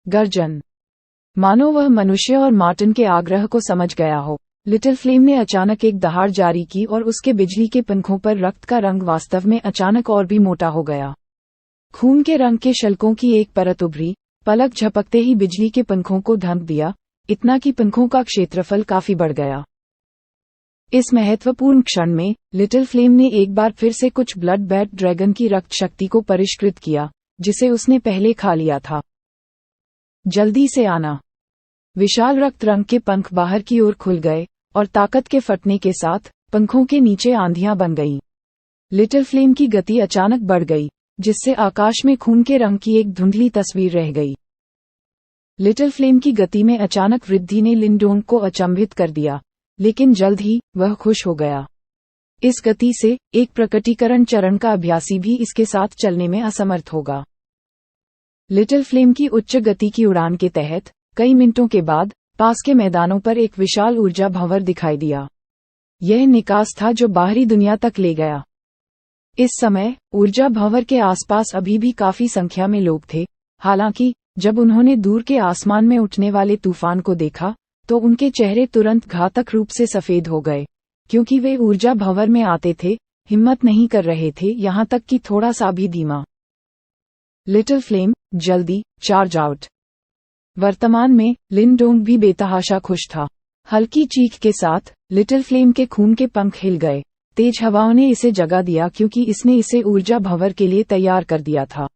गर्जन। मानो वह मनुष्य और मार्टिन के आग्रह को समझ गया हो, लिटिल फ्लेम ने अचानक एक दहाड़ जारी की और उसके बिजली के पंखों पर रक्त का रंग वास्तव में अचानक और भी मोटा हो गया। खून के रंग के शल्कों की एक परत उभरी, पलक झपकते ही बिजली के पंखों को ढक दिया, इतना कि पंखों का क्षेत्रफल काफी बढ़ गया। इस महत्वपूर्ण क्षण में लिटिल फ्लेम ने एक बार फिर से कुछ ब्लड बैट ड्रैगन की रक्त शक्ति को परिष्कृत किया, जिसे उसने पहले खा लिया था। जल्दी से आना। विशाल रक्त रंग के पंख बाहर की ओर खुल गए, और ताकत के फटने के साथ पंखों के नीचे आंधियां बन गईं। लिटिल फ्लेम की गति अचानक बढ़ गई, जिससे आकाश में खून के रंग की एक धुंधली तस्वीर रह गई। लिटिल फ्लेम की गति में अचानक वृद्धि ने लिंडोंग को अचंभित कर दिया, लेकिन जल्द ही वह खुश हो गया। इस गति से एक प्रकटीकरण चरण का अभ्यासी भी इसके साथ चलने में असमर्थ होगा। लिटिल फ्लेम की उच्च गति की उड़ान के तहत कई मिनटों के बाद पास के मैदानों पर एक विशाल ऊर्जा भंवर दिखाई दिया। यह निकास था जो बाहरी दुनिया तक ले गया। इस समय ऊर्जा भंवर के आसपास अभी भी काफी संख्या में लोग थे। हालांकि जब उन्होंने दूर के आसमान में उठने वाले तूफान को देखा, तो उनके चेहरे तुरंत घातक रूप से सफेद हो गए, क्योंकि वे ऊर्जा भंवर में आते थे, हिम्मत नहीं कर रहे थे, यहां तक कि थोड़ा सा भी धीमा। लिटिल फ्लेम, जल्दी चार्ज आउट। वर्तमान में लिंडोंग भी बेतहाशा खुश था। हल्की चीख के साथ लिटिल फ्लेम के खून के पंख हिल गए। तेज हवाओं ने इसे जगा दिया क्योंकि इसने इसे ऊर्जा भंवर के लिए तैयार कर दिया था।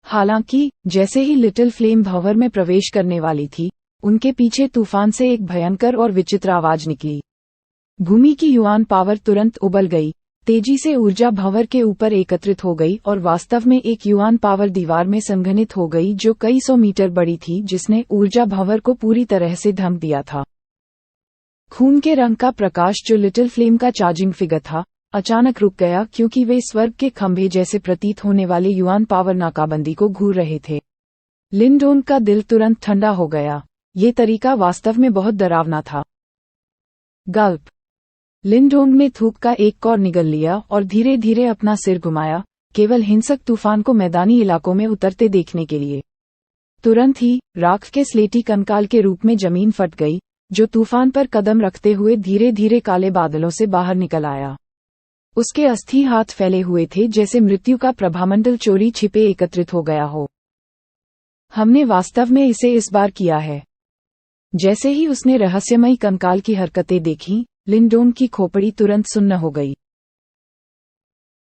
हालांकि जैसे ही लिटिल फ्लेम भंवर में प्रवेश करने वाली थी, उनके पीछे तूफान से एक भयंकर और विचित्र आवाज निकली। भूमि की युआन पावर तुरंत उबल गई, तेजी से ऊर्जा भंवर के ऊपर एकत्रित हो गई और वास्तव में एक युआन पावर दीवार में संघनित हो गई जो कई सौ मीटर बड़ी थी, जिसने ऊर्जा भंवर को पूरी तरह से ढक दिया था। खून के रंग का प्रकाश जो लिटिल फ्लेम का चार्जिंग फिगर था, अचानक रुक गया क्योंकि वे स्वर्ग के खंभे जैसे प्रतीत होने वाले युआन पावर नाकाबंदी को घूर रहे थे। लिंडोंग का दिल तुरंत ठंडा हो गया। ये तरीका वास्तव में बहुत डरावना था। गल्प। लिंडोंग ने थूक का एक कौर निगल लिया और धीरे धीरे अपना सिर घुमाया, केवल हिंसक तूफान को मैदानी इलाकों में उतरते देखने के लिए। तुरंत ही राख के स्लेटी कंकाल के रूप में जमीन फट गई, जो तूफान पर कदम रखते हुए धीरे धीरे काले बादलों से बाहर निकल आया। उसके अस्थि हाथ फैले हुए थे जैसे मृत्यु का प्रभामंडल चोरी छिपे एकत्रित हो गया हो। हमने वास्तव में इसे इस बार किया है। जैसे ही उसने रहस्यमयी कंकाल की हरकतें देखीं, लिंडोंग की खोपड़ी तुरंत सुन्न हो गई।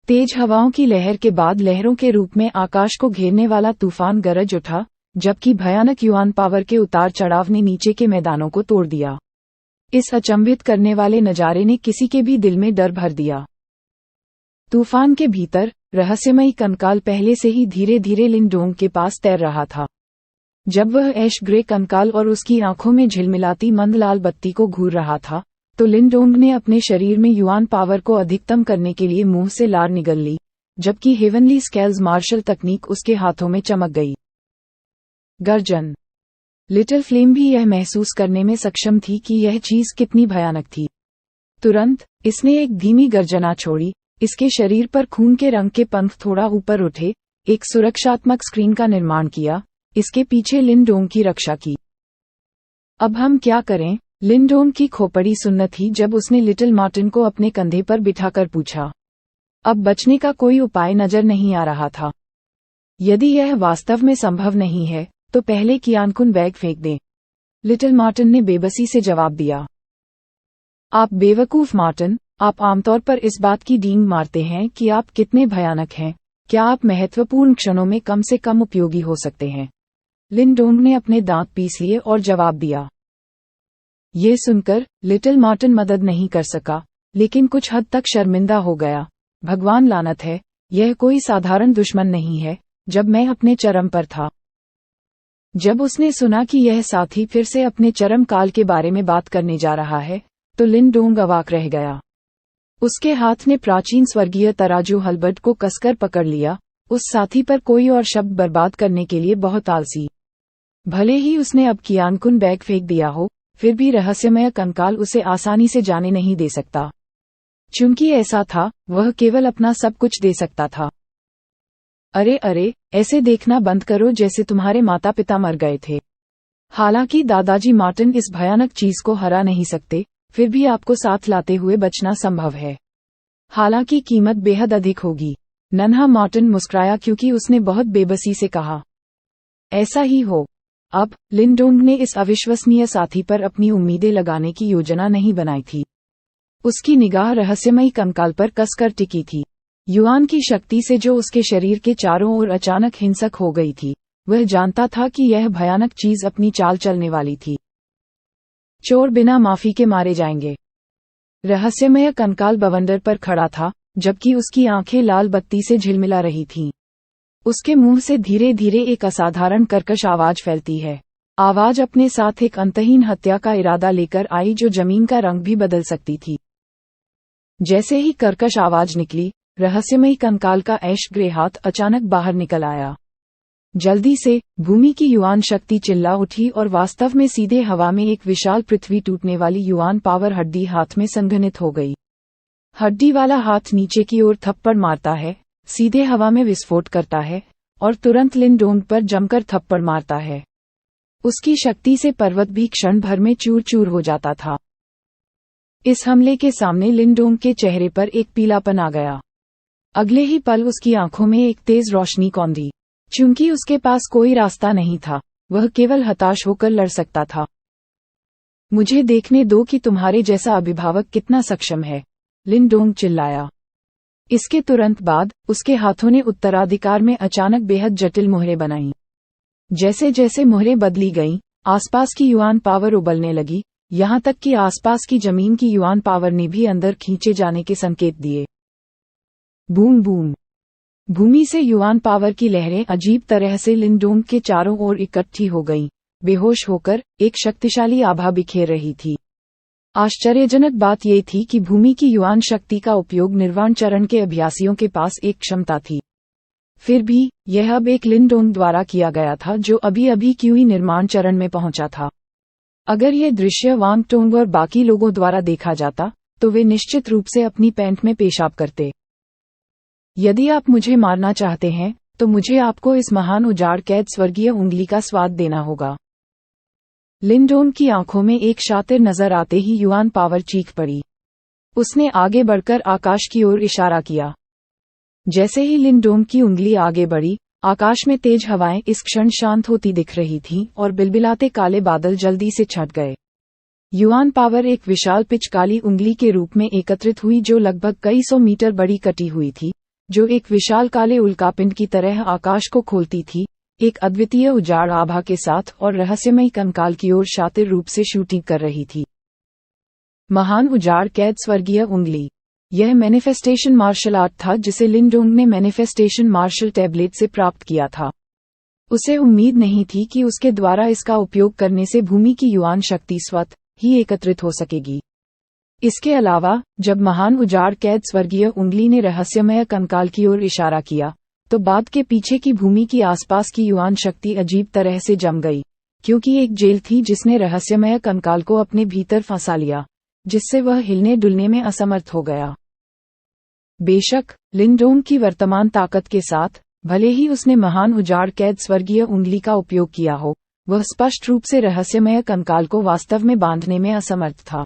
तेज हवाओं की लहर के बाद लहरों के रूप में आकाश को घेरने वाला तूफान गरज उठा, जबकि भयानक युआन पावर के उतार चढ़ाव ने नीचे के मैदानों को तोड़ दिया। इस अचंभित करने वाले नजारे ने किसी के भी दिल में डर भर दिया। तूफान के भीतर रहस्यमयी कंकाल पहले से ही धीरे धीरे लिंडोंग के पास तैर रहा था। जब वह ऐश ग्रे कंकाल और उसकी आंखों में झिलमिलाती मंद लाल बत्ती को घूर रहा था, तो लिंडोंग ने अपने शरीर में युआन पावर को अधिकतम करने के लिए मुंह से लार निगल ली, जबकि हेवनली स्केल्स मार्शल तकनीक उसके हाथों में चमक गई। गर्जन। लिटिल फ्लेम भी यह महसूस करने में सक्षम थी कि यह चीज कितनी भयानक थी। तुरंत इसने एक धीमी गर्जना छोड़ी, इसके शरीर पर खून के रंग के पंख थोड़ा ऊपर उठे, एक सुरक्षात्मक स्क्रीन का निर्माण किया, इसके पीछे लिंडोंग की रक्षा की। अब हम क्या करें? लिंडोंग की खोपड़ी सुन्न थी जब उसने लिटिल मार्टिन को अपने कंधे पर बिठाकर पूछा। अब बचने का कोई उपाय नजर नहीं आ रहा था। यदि यह वास्तव में संभव नहीं है, तो पहले कियानकुन बैग फेंक दें। लिटिल मार्टिन ने बेबसी से जवाब दिया। आप बेवकूफ मार्टिन, आप आमतौर पर इस बात की डींग मारते हैं कि आप कितने भयानक हैं। क्या आप महत्वपूर्ण क्षणों में कम से कम उपयोगी हो सकते हैं? लिंडोंग ने अपने दांत पीस लिए और जवाब दिया। ये सुनकर लिटिल मार्टिन मदद नहीं कर सका, लेकिन कुछ हद तक शर्मिंदा हो गया। भगवान लानत है, यह कोई साधारण दुश्मन नहीं है। जब मैं अपने चरम पर था, जब उसने सुना कि यह साथी फिर से अपने चरम काल के बारे में बात करने जा रहा है, तो लिन डोंग अवाक रह गया। उसके हाथ ने प्राचीन स्वर्गीय तराजू हलबर्ट को कसकर पकड़ लिया, उस साथी पर कोई और शब्द बर्बाद करने के लिए बहुत आलसी। भले ही उसने अब कियानकुन बैग फेंक दिया हो, फिर भी रहस्यमय कंकाल उसे आसानी से जाने नहीं दे सकता। चूंकि ऐसा था, वह केवल अपना सब कुछ दे सकता था। अरे अरे, ऐसे देखना बंद करो जैसे तुम्हारे माता पिता मर गए थे। हालांकि दादाजी मार्टिन इस भयानक चीज को हरा नहीं सकते, फिर भी आपको साथ लाते हुए बचना संभव है। हालांकि कीमत बेहद अधिक होगी। नन्हा मार्टिन मुस्कुराया क्योंकि उसने बहुत बेबसी से कहा, ऐसा ही हो। अब लिन डोंग ने इस अविश्वसनीय साथी पर अपनी उम्मीदें लगाने की योजना नहीं बनाई थी। उसकी निगाह रहस्यमयी कंकाल पर कसकर टिकी थी। युआन की शक्ति से जो उसके शरीर के चारों ओर अचानक हिंसक हो गई थी, वह जानता था कि यह भयानक चीज अपनी चाल चलने वाली थी। चोर बिना माफी के मारे जाएंगे। रहस्यमय कंकाल बवंडर पर खड़ा था, जबकि उसकी आंखें लाल बत्ती से झिलमिला रही थीं। उसके मुंह से धीरे धीरे एक असाधारण कर्कश आवाज फैलती है। आवाज अपने साथ एक अंतहीन हत्या का इरादा लेकर आई जो जमीन का रंग भी बदल सकती थी। जैसे ही कर्कश आवाज निकली, रहस्यमयी कंकाल का ऐश ग्रे हाथ अचानक बाहर निकल आया। जल्दी से भूमि की युआन शक्ति चिल्ला उठी और वास्तव में सीधे हवा में एक विशाल पृथ्वी टूटने वाली युआन पावर हड्डी हाथ में संघनित हो गई। हड्डी वाला हाथ नीचे की ओर थप्पड़ मारता है, सीधे हवा में विस्फोट करता है और तुरंत लिन डोंग पर जमकर थप्पड़ मारता है। उसकी शक्ति से पर्वत भी क्षण भर में चूर चूर हो जाता था। इस हमले के सामने लिन डोंग के चेहरे पर एक पीलापन आ गया। अगले ही पल उसकी आंखों में एक तेज रोशनी कौंधी। चूंकि उसके पास कोई रास्ता नहीं था, वह केवल हताश होकर लड़ सकता था। मुझे देखने दो कि तुम्हारे जैसा अभिभावक कितना सक्षम है, लिन डोंग चिल्लाया। इसके तुरंत बाद उसके हाथों ने उत्तराधिकार में अचानक बेहद जटिल मुहरें बनाईं। जैसे जैसे मुहरें बदली गईं, आसपास की युआन पावर उबलने लगी, यहां तक कि आसपास की जमीन की युआन पावर ने भी अंदर खींचे जाने के संकेत दिए। Boom boom. भूमि से युआन पावर की लहरें अजीब तरह से लिन डोंग के चारों ओर इकट्ठी हो गईं। बेहोश होकर एक शक्तिशाली आभा बिखेर रही थी। आश्चर्यजनक बात यह थी कि भूमि की युआन शक्ति का उपयोग निर्वाण चरण के अभ्यासियों के पास एक क्षमता थी। फिर भी यह अब एक लिन डोंग द्वारा किया गया था जो अभी अभी क्यूई निर्माण चरण में पहुंचा था। अगर यह दृश्य वांग टोंग और बाकी लोगों द्वारा देखा जाता, तो वे निश्चित रूप से अपनी पैंट में पेशाब करते। यदि आप मुझे मारना चाहते हैं, तो मुझे आपको इस महान उजाड़ कैद स्वर्गीय उंगली का स्वाद देना होगा। लिन डोंग की आंखों में एक शातिर नजर आते ही युआन पावर चीख पड़ी। उसने आगे बढ़कर आकाश की ओर इशारा किया। जैसे ही लिन डोंग की उंगली आगे बढ़ी, आकाश में तेज हवाएं इस क्षण शांत होती दिख रही थीं और बिलबिलाते काले बादल जल्दी से छट गए। युआन पावर एक विशाल पिच काली उंगली के रूप में एकत्रित हुई जो लगभग कई सौ मीटर बड़ी कटी हुई थी, जो एक विशाल काले उल्कापिंड की तरह आकाश को खोलती थी, एक अद्वितीय उजाड़ आभा के साथ और रहस्यमयी कंकाल की ओर शातिर रूप से शूटिंग कर रही थी। महान उजाड़ कैद स्वर्गीय उंगली। यह मैनिफेस्टेशन मार्शल आर्ट था जिसे लिन डोंग ने मैनिफेस्टेशन मार्शल टैबलेट से प्राप्त किया था। उसे उम्मीद नहीं थी कि उसके द्वारा इसका उपयोग करने से भूमि की युआन शक्ति स्वतः ही एकत्रित हो सकेगी। इसके अलावा, जब महान उजाड़ कैद स्वर्गीय उंगली ने रहस्यमय कंकाल की ओर इशारा किया, तो बाद के पीछे की भूमि की आसपास की युआन शक्ति अजीब तरह से जम गई, क्योंकि एक जेल थी जिसने रहस्यमय कंकाल को अपने भीतर फंसा लिया, जिससे वह हिलने डुलने में असमर्थ हो गया। बेशक, लिन डोंग की वर्तमान ताकत के साथ, भले ही उसने महान उजाड़ कैद स्वर्गीय उंगली का उपयोग किया हो, वह स्पष्ट रूप से रहस्यमय कंकाल को वास्तव में बांधने में असमर्थ था।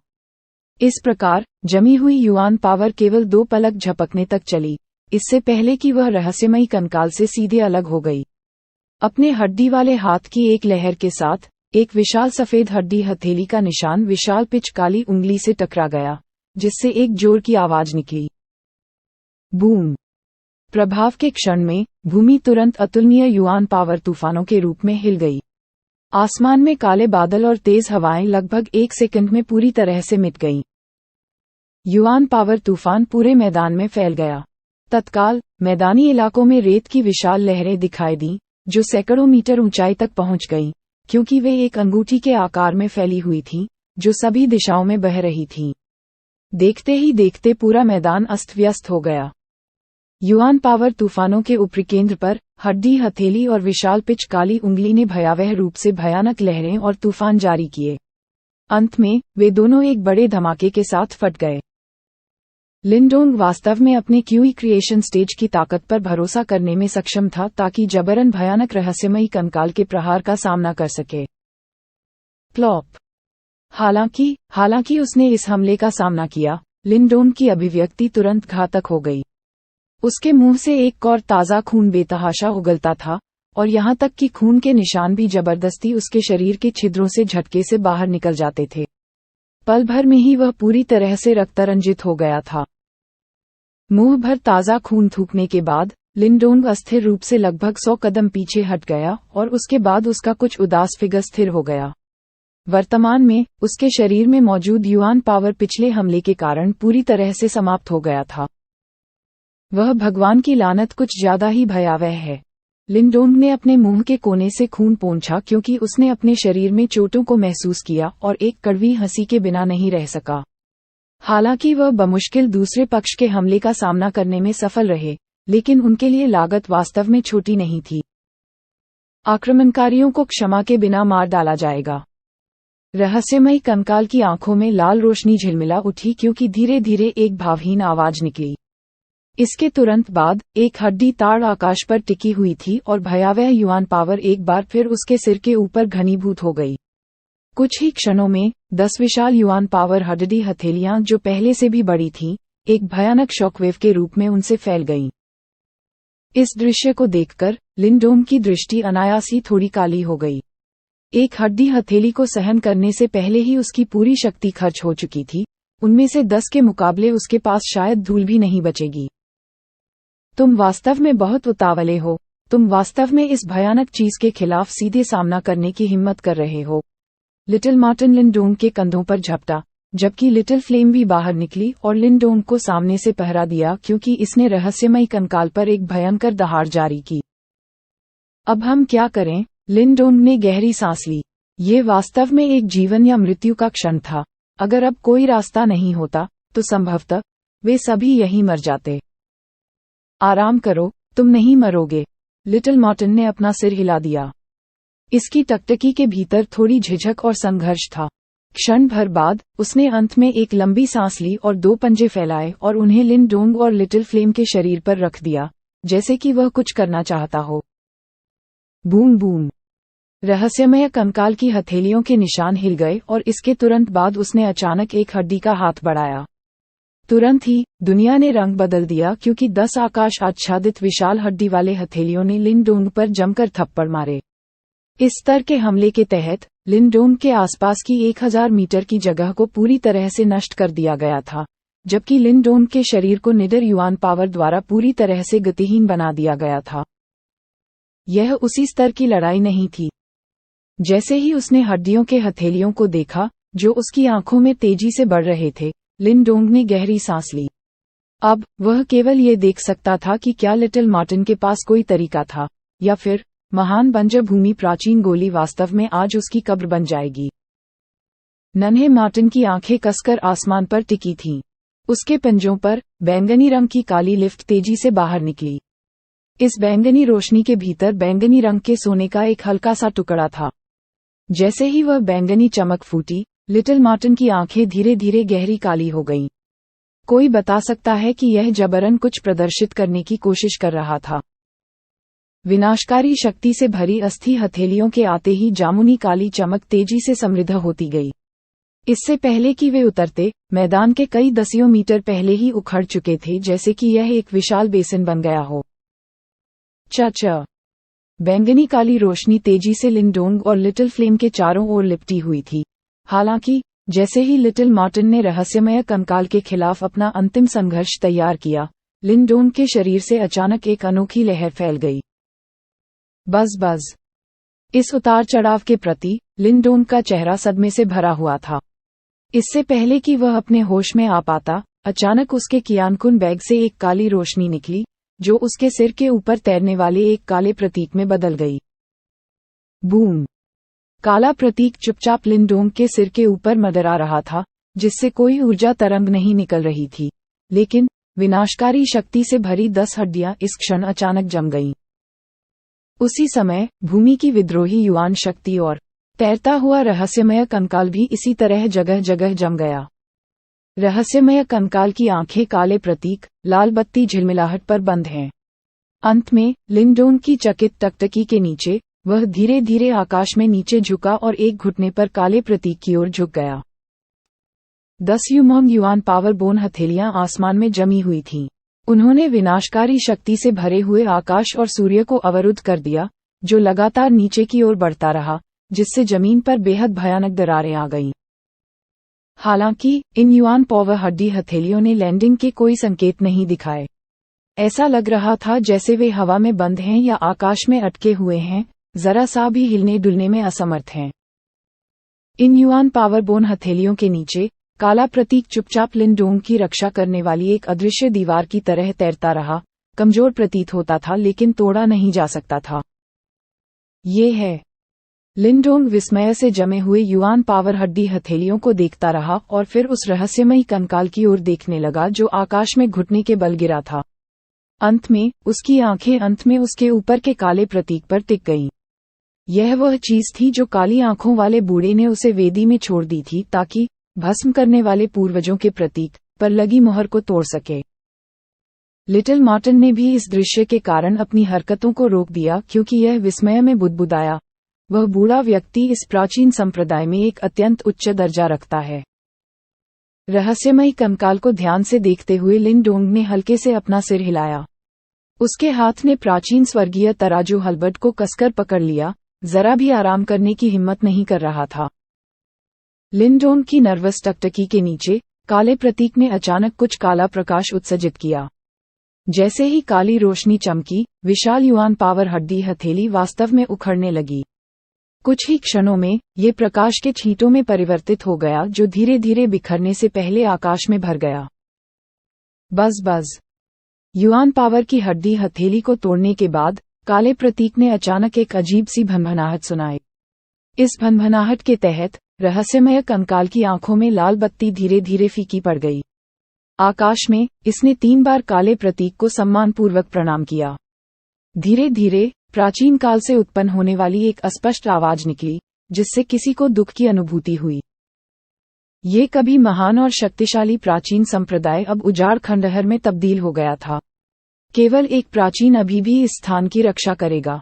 इस प्रकार, जमी हुई युआन पावर केवल 2 पलक झपकने तक चली, इससे पहले कि वह रहस्यमयी कंकाल से सीधे अलग हो गई। अपने हड्डी वाले हाथ की एक लहर के साथ, एक विशाल सफेद हड्डी हथेली का निशान विशाल पिच काली उंगली से टकरा गया, जिससे एक जोर की आवाज निकली। बूम। प्रभाव के क्षण में, भूमि तुरंत अतुलनीय युआन पावर तूफानों के रूप में हिल गई। आसमान में काले बादल और तेज हवाएं लगभग 1 सेकंड में पूरी तरह से मिट गईं। युआन पावर तूफान पूरे मैदान में फैल गया। तत्काल मैदानी इलाकों में रेत की विशाल लहरें दिखाई दी, जो सैकड़ों मीटर ऊंचाई तक पहुंच गईं, क्योंकि वे एक अंगूठी के आकार में फैली हुई थीं, जो सभी दिशाओं में बह रही थीं। देखते ही देखते पूरा मैदान अस्त व्यस्त हो गया। युआन पावर तूफानों के उपरिकेंद्र पर हड्डी हथेली और विशाल पिच काली उंगली ने भयावह रूप से भयानक लहरें और तूफान जारी किए। अंत में वे दोनों एक बड़े धमाके के साथ फट गए। लिंडोंग वास्तव में अपने क्यूई क्रिएशन स्टेज की ताकत पर भरोसा करने में सक्षम था ताकि जबरन भयानक रहस्यमयी कंकाल के प्रहार का सामना कर सके। प्लॉप। हालांकि उसने इस हमले का सामना किया, लिंडोंग की अभिव्यक्ति तुरंत घातक हो गई। उसके मुंह से एक और ताज़ा खून बेतहाशा उगलता था, और यहाँ तक कि खून के निशान भी जबरदस्ती उसके शरीर के छिद्रों से झटके से बाहर निकल जाते थे। पल भर में ही वह पूरी तरह से रक्तरंजित हो गया था। मुंह भर ताज़ा खून थूकने के बाद लिंडोंग अस्थिर रूप से लगभग 100 कदम पीछे हट गया और उसके बाद उसका कुछ उदास फिगर स्थिर हो गया। वर्तमान में उसके शरीर में मौजूद युआन पावर पिछले हमले के कारण पूरी तरह से समाप्त हो गया था। वह भगवान की लानत कुछ ज्यादा ही भयावह है। लिंडोंग ने अपने मुंह के कोने से खून पोंछा क्योंकि उसने अपने शरीर में चोटों को महसूस किया और एक कड़वी हंसी के बिना नहीं रह सका। हालांकि वह बमुश्किल दूसरे पक्ष के हमले का सामना करने में सफल रहे, लेकिन उनके लिए लागत वास्तव में छोटी नहीं थी। आक्रमणकारियों को क्षमा के बिना मार डाला जाएगा। रहस्यमयी कंकाल की आंखों में लाल रोशनी झिलमिला उठी क्योंकि धीरे धीरे एक भावहीन आवाज निकली। इसके तुरंत बाद एक हड्डी ताड़ आकाश पर टिकी हुई थी और भयावह युआन पावर एक बार फिर उसके सिर के ऊपर घनीभूत हो गई। कुछ ही क्षणों में 10 विशाल युआन पावर हड्डी हथेलियां, जो पहले से भी बड़ी थीं, एक भयानक शॉकवेव के रूप में उनसे फैल गईं। इस दृश्य को देखकर लिंडोंग की दृष्टि अनायास ही थोड़ी काली हो गई। एक हड्डी हथेली को सहन करने से पहले ही उसकी पूरी शक्ति खर्च हो चुकी थी। उनमें से 10 के मुकाबले उसके पास शायद धूल भी नहीं बचेगी। तुम वास्तव में बहुत उतावले हो। तुम वास्तव में इस भयानक चीज के खिलाफ सीधे सामना करने की हिम्मत कर रहे हो। लिटिल मार्टिन लिंडोंग के कंधों पर झपटा, जबकि लिटिल फ्लेम भी बाहर निकली और लिंडोंग को सामने से पहरा दिया क्योंकि इसने रहस्यमयी कंकाल पर एक भयंकर दहाड़ जारी की। अब हम क्या करें? लिंडोंग ने गहरी सांस ली। ये वास्तव में एक जीवन या मृत्यु का क्षण था। अगर अब कोई रास्ता नहीं होता, तो संभवतः वे सभी यहीं मर जाते। आराम करो, तुम नहीं मरोगे। लिटिल मार्टिन ने अपना सिर हिला दिया। इसकी टकटकी के भीतर थोड़ी झिझक और संघर्ष था। क्षण भर बाद उसने अंत में एक लंबी सांस ली और 2 पंजे फैलाए और उन्हें लिंडोंग और लिटिल फ्लेम के शरीर पर रख दिया, जैसे कि वह कुछ करना चाहता हो। Boom boom. रहस्यमय कंकाल की हथेलियों के निशान हिल गए और इसके तुरंत बाद उसने अचानक एक हड्डी का हाथ बढ़ाया। तुरंत ही दुनिया ने रंग बदल दिया क्योंकि 10 आकाश आच्छादित विशाल हड्डी वाले हथेलियों ने लिंडोंग पर जमकर थप्पड़ मारे। इस स्तर के हमले के तहत लिंडोंग के आसपास की 1000 मीटर की जगह को पूरी तरह से नष्ट कर दिया गया था, जबकि लिंडोंग के शरीर को निडर युआन पावर द्वारा पूरी तरह से गतिहीन बना दिया गया था। यह उसी स्तर की लड़ाई नहीं थी। जैसे ही उसने हड्डियों के हथेलियों को देखा, जो उसकी आंखों में तेजी से बढ़ रहे थे, लिंडोंग ने गहरी सांस ली। अब वह केवल ये देख सकता था कि क्या लिटिल मार्टिन के पास कोई तरीका था, या फिर महान बंजर भूमि प्राचीन गोली वास्तव में आज उसकी कब्र बन जाएगी। नन्हे मार्टिन की आंखें कसकर आसमान पर टिकी थीं। उसके पंजों पर बैंगनी रंग की काली लिफ्ट तेजी से बाहर निकली। इस बैंगनी रोशनी के भीतर बैंगनी रंग के सोने का एक हल्का सा टुकड़ा था। जैसे ही वह बैंगनी चमक फूटी, लिटिल मार्टिन की आंखें धीरे धीरे गहरी काली हो गईं। कोई बता सकता है कि यह जबरन कुछ प्रदर्शित करने की कोशिश कर रहा था। विनाशकारी शक्ति से भरी अस्थि हथेलियों के आते ही जामुनी काली चमक तेजी से समृद्ध होती गई। इससे पहले कि वे उतरते, मैदान के कई दसियों मीटर पहले ही उखड़ चुके थे, जैसे कि यह एक विशाल बेसिन बन गया हो। च बैंगनी काली रोशनी तेजी से लिंडोंग और लिटिल फ्लेम के चारों ओर लिपटी हुई थी। हालांकि जैसे ही लिटिल मार्टिन ने रहस्यमय कंकाल के खिलाफ अपना अंतिम संघर्ष तैयार किया, लिंडोंग के शरीर से अचानक एक अनोखी लहर फैल गई। Buzz buzz. इस उतार चढ़ाव के प्रति लिंडोंग का चेहरा सदमे से भरा हुआ था। इससे पहले कि वह अपने होश में आ पाता, अचानक उसके कियानकुन बैग से एक काली रोशनी निकली, जो उसके सिर के ऊपर तैरने वाले एक काले प्रतीक में बदल गई। बूम! काला प्रतीक चुपचाप लिनडोंग के सिर के ऊपर मंडरा रहा था, जिससे कोई ऊर्जा तरंग नहीं निकल रही थी, लेकिन विनाशकारी शक्ति से भरी 10 हड्डियां इस क्षण अचानक जम गईं। उसी समय भूमि की विद्रोही युआन शक्ति और तैरता हुआ रहस्यमय कंकाल भी इसी तरह जगह जगह जम गया। रहस्यमय कंकाल की आंखें काले प्रतीक, लाल बत्ती झिलमिलाहट पर बंद हैं। अंत में लिनडोंग की चकित टकटकी के नीचे वह धीरे धीरे आकाश में नीचे झुका और एक घुटने पर काले प्रतीक की ओर झुक गया। 10 ह्यूमन युआन पावर बोन हथेलियां आसमान में जमी हुई थीं। उन्होंने विनाशकारी शक्ति से भरे हुए आकाश और सूर्य को अवरुद्ध कर दिया, जो लगातार नीचे की ओर बढ़ता रहा, जिससे जमीन पर बेहद भयानक दरारें आ गईं। हालांकि इन युआन पावर हड्डी हथेलियों ने लैंडिंग के कोई संकेत नहीं दिखाए। ऐसा लग रहा था जैसे वे हवा में बंद हैं या आकाश में अटके हुए हैं, जरा सा भी हिलने डुलने में असमर्थ हैं। इन युआन पावर बोन हथेलियों के नीचे काला प्रतीक चुपचाप लिनडोंग की रक्षा करने वाली एक अदृश्य दीवार की तरह तैरता रहा, कमजोर प्रतीत होता था लेकिन तोड़ा नहीं जा सकता था। ये है। लिनडोंग विस्मय से जमे हुए युआन पावर हड्डी हथेलियों को देखता रहा और फिर उस रहस्यमयी कंकाल की ओर देखने लगा जो आकाश में घुटने के बल गिरा था। अंत में उसकी आंखें अंत में उसके ऊपर के काले प्रतीक पर टिक गईं। यह वह चीज थी जो काली आंखों वाले बूढ़े ने उसे वेदी में छोड़ दी थी ताकि भस्म करने वाले पूर्वजों के प्रतीक पर लगी मोहर को तोड़ सके। लिटिल मार्टिन ने भी इस दृश्य के कारण अपनी हरकतों को रोक दिया क्योंकि यह विस्मय में बुदबुदाया, वह बूढ़ा व्यक्ति इस प्राचीन संप्रदाय में एक अत्यंत उच्च दर्जा रखता है। रहस्यमयी कंकाल को ध्यान से देखते हुए लिनडोंग ने हल्के से अपना सिर हिलाया। उसके हाथ ने प्राचीन स्वर्गीय तराजू हलबट को कसकर पकड़ लिया, जरा भी आराम करने की हिम्मत नहीं कर रहा था। लिनडोंग की नर्वस टकटकी के नीचे काले प्रतीक ने अचानक कुछ काला प्रकाश उत्सर्जित किया। जैसे ही काली रोशनी चमकी, विशाल युआन पावर हड्डी हथेली वास्तव में उखड़ने लगी। कुछ ही क्षणों में ये प्रकाश के छींटों में परिवर्तित हो गया जो धीरे धीरे बिखरने से पहले आकाश में भर गया। बज बज। युआन पावर की हड्डी हथेली को तोड़ने के बाद काले प्रतीक ने अचानक एक अजीब सी भनभनाहट सुनाई। इस भनभनाहट के तहत रहस्यमय कंकाल की आंखों में लाल बत्ती धीरे धीरे फीकी पड़ गई। आकाश में इसने 3 बार काले प्रतीक को सम्मानपूर्वक प्रणाम किया। धीरे धीरे प्राचीन काल से उत्पन्न होने वाली एक अस्पष्ट आवाज निकली, जिससे किसी को दुख की अनुभूति हुई। ये कभी महान और शक्तिशाली प्राचीन संप्रदाय अब उजाड़ खंडहर में तब्दील हो गया था। केवल एक प्राचीन अभी भी इस स्थान की रक्षा करेगा।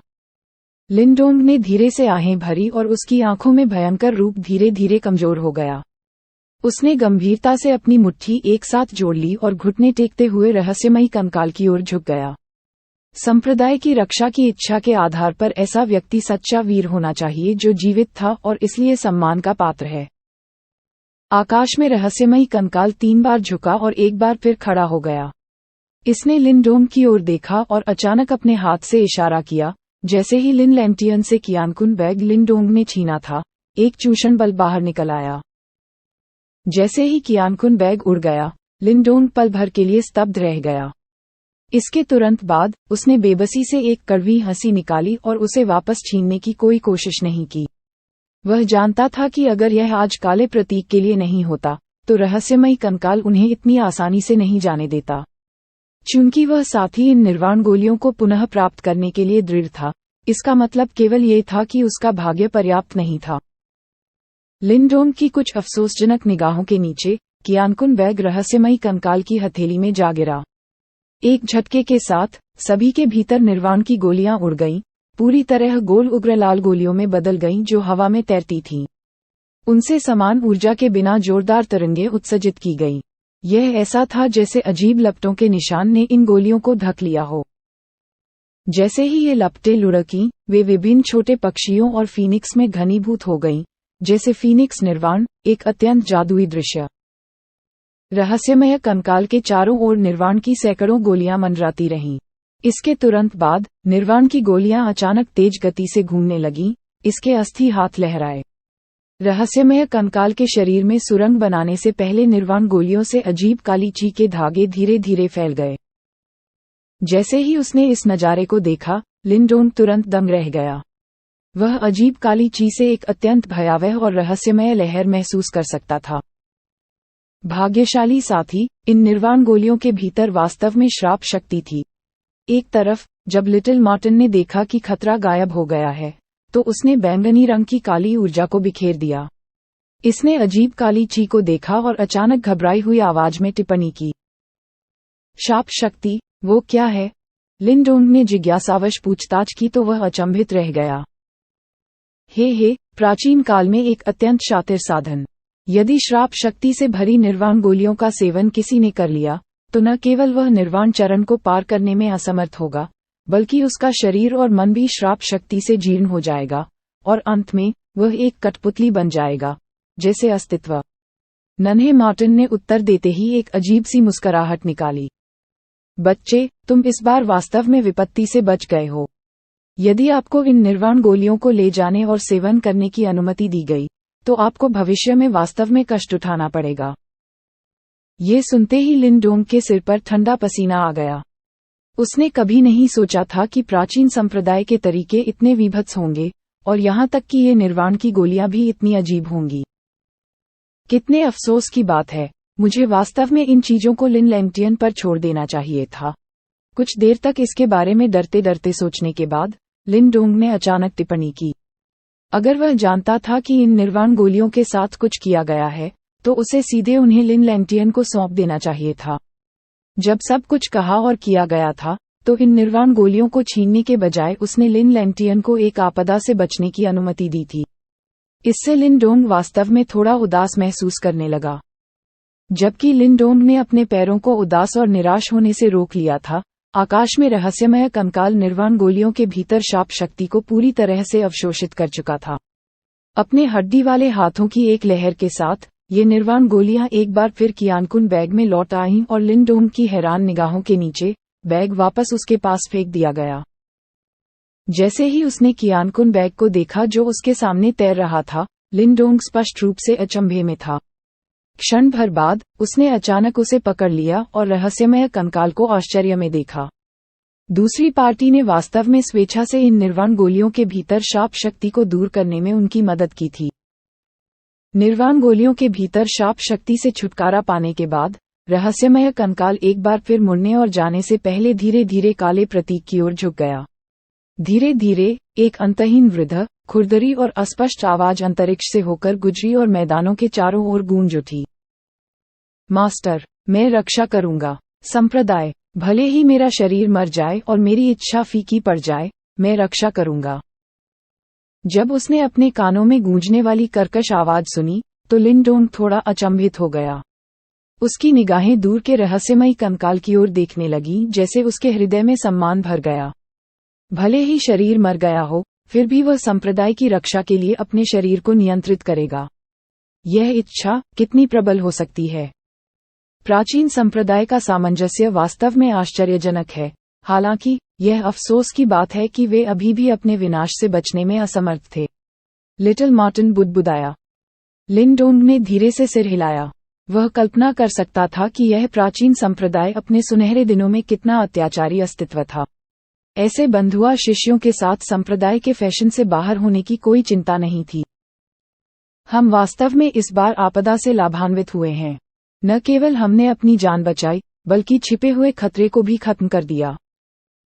लिनडोंग ने धीरे से आहें भरी और उसकी आंखों में भयंकर रूप धीरे धीरे कमजोर हो गया। उसने गंभीरता से अपनी मुट्ठी एक साथ जोड़ ली और घुटने टेकते हुए रहस्यमयी कंकाल की ओर झुक गया। संप्रदाय की रक्षा की इच्छा के आधार पर ऐसा व्यक्ति सच्चा वीर होना चाहिए जो जीवित था और इसलिए सम्मान का पात्र है। आकाश में रहस्यमयी कंकाल 3 बार झुका और एक बार फिर खड़ा हो गया। इसने लिनडोंग की ओर देखा और अचानक अपने हाथ से इशारा किया। जैसे ही लिन लैंटियन से कियानकुन बैग लिनडोंग ने छीना था, एक चूषण बल बाहर निकल आया। जैसे ही कियानकुन बैग उड़ गया, लिनडोंग पल भर के लिए स्तब्ध रह गया। इसके तुरंत बाद उसने बेबसी से एक कड़वी हंसी निकाली और उसे वापस छीनने की कोई कोशिश नहीं की। वह जानता था कि अगर यह आज काले प्रतीक के लिए नहीं होता, तो रहस्यमयी कंकाल उन्हें इतनी आसानी से नहीं जाने देता। चूंकि वह साथ ही इन निर्वाण गोलियों को पुनः प्राप्त करने के लिए दृढ़ था, इसका मतलब केवल ये था कि उसका भाग्य पर्याप्त नहीं था। लिनडोंग की कुछ अफसोसजनक निगाहों के नीचे कियानकुन बैग रहस्यमयी कंकाल की हथेली में जा गिरा। एक झटके के साथ सभी के भीतर निर्वाण की गोलियां उड़ गईं, पूरी तरह गोल उग्रलाल गोलियों में बदल गईं जो हवा में तैरती थीं। उनसे समान ऊर्जा के बिना जोरदार तरंगें उत्सर्जित की गईं। यह ऐसा था जैसे अजीब लपटों के निशान ने इन गोलियों को ढक लिया हो। जैसे ही ये लपटें लुढ़कीं, वे विभिन्न छोटे पक्षियों और फीनिक्स में घनीभूत हो गईं, जैसे फीनिक्स निर्वाण, एक अत्यंत जादुई दृश्य। रहस्यमय कंकाल के चारों ओर निर्वाण की सैकड़ों गोलियां मंडराती रहीं। इसके तुरंत बाद निर्वाण की गोलियां अचानक तेज गति से घूमने लगीं, इसके अस्थि हाथ लहराए। रहस्यमय कंकाल के शरीर में सुरंग बनाने से पहले निर्वाण गोलियों से अजीब काली ची के धागे धीरे धीरे फैल गए। जैसे ही उसने इस नजारे को देखा, लिंडोंग तुरंत दंग रह गया। वह अजीब काली ची से एक अत्यंत भयावह और रहस्यमय लहर महसूस कर सकता था। भाग्यशाली साथी, इन निर्वाण गोलियों के भीतर वास्तव में श्राप शक्ति थी। एक तरफ, जब लिटिल मार्टिन ने देखा कि खतरा गायब हो गया है, तो उसने बैंगनी रंग की काली ऊर्जा को बिखेर दिया। इसने अजीब काली ची को देखा और अचानक घबराई हुई आवाज में टिप्पणी की, श्राप शक्ति, वो क्या है? लिंडोंग ने जिज्ञासावश पूछताछ की तो वह अचंभित रह गया। हे, प्राचीन काल में एक अत्यंत शातिर साधन। यदि श्राप शक्ति से भरी निर्वाण गोलियों का सेवन किसी ने कर लिया, तो न केवल वह निर्वाण चरण को पार करने में असमर्थ होगा, बल्कि उसका शरीर और मन भी श्राप शक्ति से जीर्ण हो जाएगा, और अंत में वह एक कठपुतली बन जाएगा, जैसे अस्तित्व। नन्हे मार्टिन ने उत्तर देते ही एक अजीब सी मुस्कुराहट निकाली। बच्चे, तुम इस बार वास्तव में विपत्ति से बच गए हो। यदि आपको इन निर्वाण गोलियों को ले जाने और सेवन करने की अनुमति दी गई, तो आपको भविष्य में वास्तव में कष्ट उठाना पड़ेगा। ये सुनते ही लिंडोंग के सिर पर ठंडा पसीना आ गया। उसने कभी नहीं सोचा था कि प्राचीन संप्रदाय के तरीके इतने विभत्स होंगे, और यहाँ तक कि ये निर्वाण की गोलियां भी इतनी अजीब होंगी। कितने अफसोस की बात है, मुझे वास्तव में इन चीजों को लिन लैंगटियन पर छोड़ देना चाहिए था। कुछ देर तक इसके बारे में डरते डरते सोचने के बाद लिंडोंग ने अचानक टिप्पणी की, अगर वह जानता था कि इन निर्वाण गोलियों के साथ कुछ किया गया है, तो उसे सीधे उन्हें लिन लैंगटियन को सौंप देना चाहिए था। जब सब कुछ कहा और किया गया था, तो इन निर्वाण गोलियों को छीनने के बजाय उसने लिन लैंगटियन को एक आपदा से बचने की अनुमति दी थी। इससे लिंडोंग वास्तव में थोड़ा उदास महसूस करने लगा। जबकि लिंडोंग ने अपने पैरों को उदास और निराश होने से रोक लिया था, आकाश में रहस्यमय कंकाल निर्वाण गोलियों के भीतर शाप शक्ति को पूरी तरह से अवशोषित कर चुका था। अपने हड्डी वाले हाथों की एक लहर के साथ, ये निर्वाण गोलियां एक बार फिर कियानकुन बैग में लौट आईं और लिंडोंग की हैरान निगाहों के नीचे, बैग वापस उसके पास फेंक दिया गया। जैसे ही उसने कियानकुन बैग को देखा जो उसके सामने तैर रहा था, लिंडोंग स्पष्ट रूप से अचंभे में था। क्षण भर बाद, उसने अचानक उसे पकड़ लिया और रहस्यमय कंकाल को आश्चर्य में देखा। दूसरी पार्टी ने वास्तव में स्वेच्छा से इन निर्वाण गोलियों के भीतर शाप शक्ति को दूर करने में उनकी मदद की थी। निर्वाण गोलियों के भीतर शाप शक्ति से छुटकारा पाने के बाद, रहस्यमय कंकाल एक बार फिर मुड़ने और जाने से पहले धीरे धीरे काले प्रतीक की ओर झुक गया। धीरे धीरे, एक अंतहीन वृद्ध, खुरदरी और अस्पष्ट आवाज अंतरिक्ष से होकर गुजरी और मैदानों के चारों ओर गूंज उठी। मास्टर, मैं रक्षा करूंगा। संप्रदाय, भले ही मेरा शरीर मर जाए और मेरी इच्छा फीकी पड़ जाए, मैं रक्षा करूंगा। जब उसने अपने कानों में गूंजने वाली कर्कश आवाज सुनी, तो लिंडोंग थोड़ा अचंभित हो गया। उसकी निगाहें दूर के रहस्यमयी कंकाल की ओर देखने लगी, जैसे उसके हृदय में सम्मान भर गया। भले ही शरीर मर गया हो, फिर भी वह संप्रदाय की रक्षा के लिए अपने शरीर को नियंत्रित करेगा। यह इच्छा कितनी प्रबल हो सकती है। प्राचीन संप्रदाय का सामंजस्य वास्तव में आश्चर्यजनक है। हालांकि, यह अफसोस की बात है कि वे अभी भी अपने विनाश से बचने में असमर्थ थे। लिटिल मार्टिन बुदबुदाया। लिंडोंग ने धीरे से सिर हिलाया। वह कल्पना कर सकता था कि यह प्राचीन संप्रदाय अपने सुनहरे दिनों में कितना अत्याचारी अस्तित्व था। ऐसे बंधुआ शिष्यों के साथ संप्रदाय के फैशन से बाहर होने की कोई चिंता नहीं थी। हम वास्तव में इस बार आपदा से लाभान्वित हुए हैं। न केवल हमने अपनी जान बचाई, बल्कि छिपे हुए खतरे को भी खत्म कर दिया।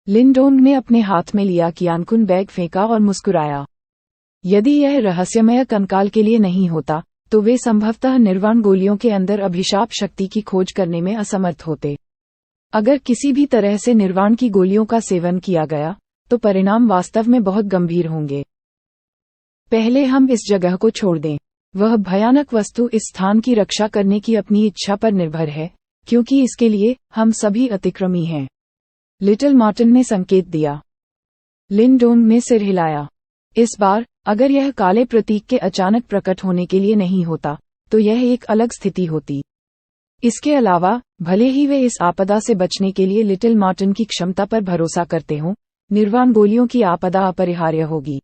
लिंडोंग ने अपने हाथ में लिया कियानकुन बैग फेंका और मुस्कुराया। यदि यह रहस्यमय कंकाल के लिए नहीं होता, तो वे संभवतः निर्वाण गोलियों के अंदर अभिशाप शक्ति की खोज करने में असमर्थ होते। अगर किसी भी तरह से निर्वाण की गोलियों का सेवन किया गया, तो परिणाम वास्तव में बहुत गंभीर होंगे। पहले हम इस जगह को छोड़ दें। वह भयानक वस्तु इस स्थान की रक्षा करने की अपनी इच्छा पर निर्भर है, क्योंकि इसके लिए हम सभी अतिक्रमी हैं। लिटिल मार्टिन ने संकेत दिया। लिंडोंग ने सिर हिलाया। इस बार, अगर यह काले प्रतीक के अचानक प्रकट होने के लिए नहीं होता, तो यह एक अलग स्थिति होती। इसके अलावा, भले ही वे इस आपदा से बचने के लिए लिटिल मार्टिन की क्षमता पर भरोसा करते हों, निर्वाण गोलियों की आपदा अपरिहार्य होगी।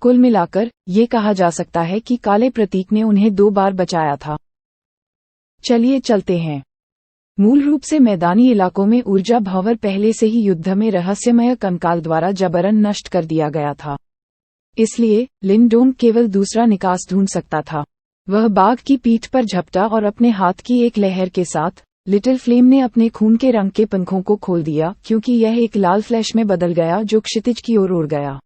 कुल मिलाकर ये कहा जा सकता है कि काले प्रतीक ने उन्हें 2 बार बचाया था। चलिए चलते हैं। मूल रूप से मैदानी इलाकों में ऊर्जा भंवर पहले से ही युद्ध में रहस्यमय कंकाल द्वारा जबरन नष्ट कर दिया गया था। इसलिए लिनडोंग केवल दूसरा निकास ढूंढ सकता था। वह बाघ की पीठ पर झपटा और अपने हाथ की एक लहर के साथ लिटिल फ्लेम ने अपने खून के रंग के पंखों को खोल दिया, क्योंकि यह एक लाल फ्लैश में बदल गया जो क्षितिज की ओर उड़ गया।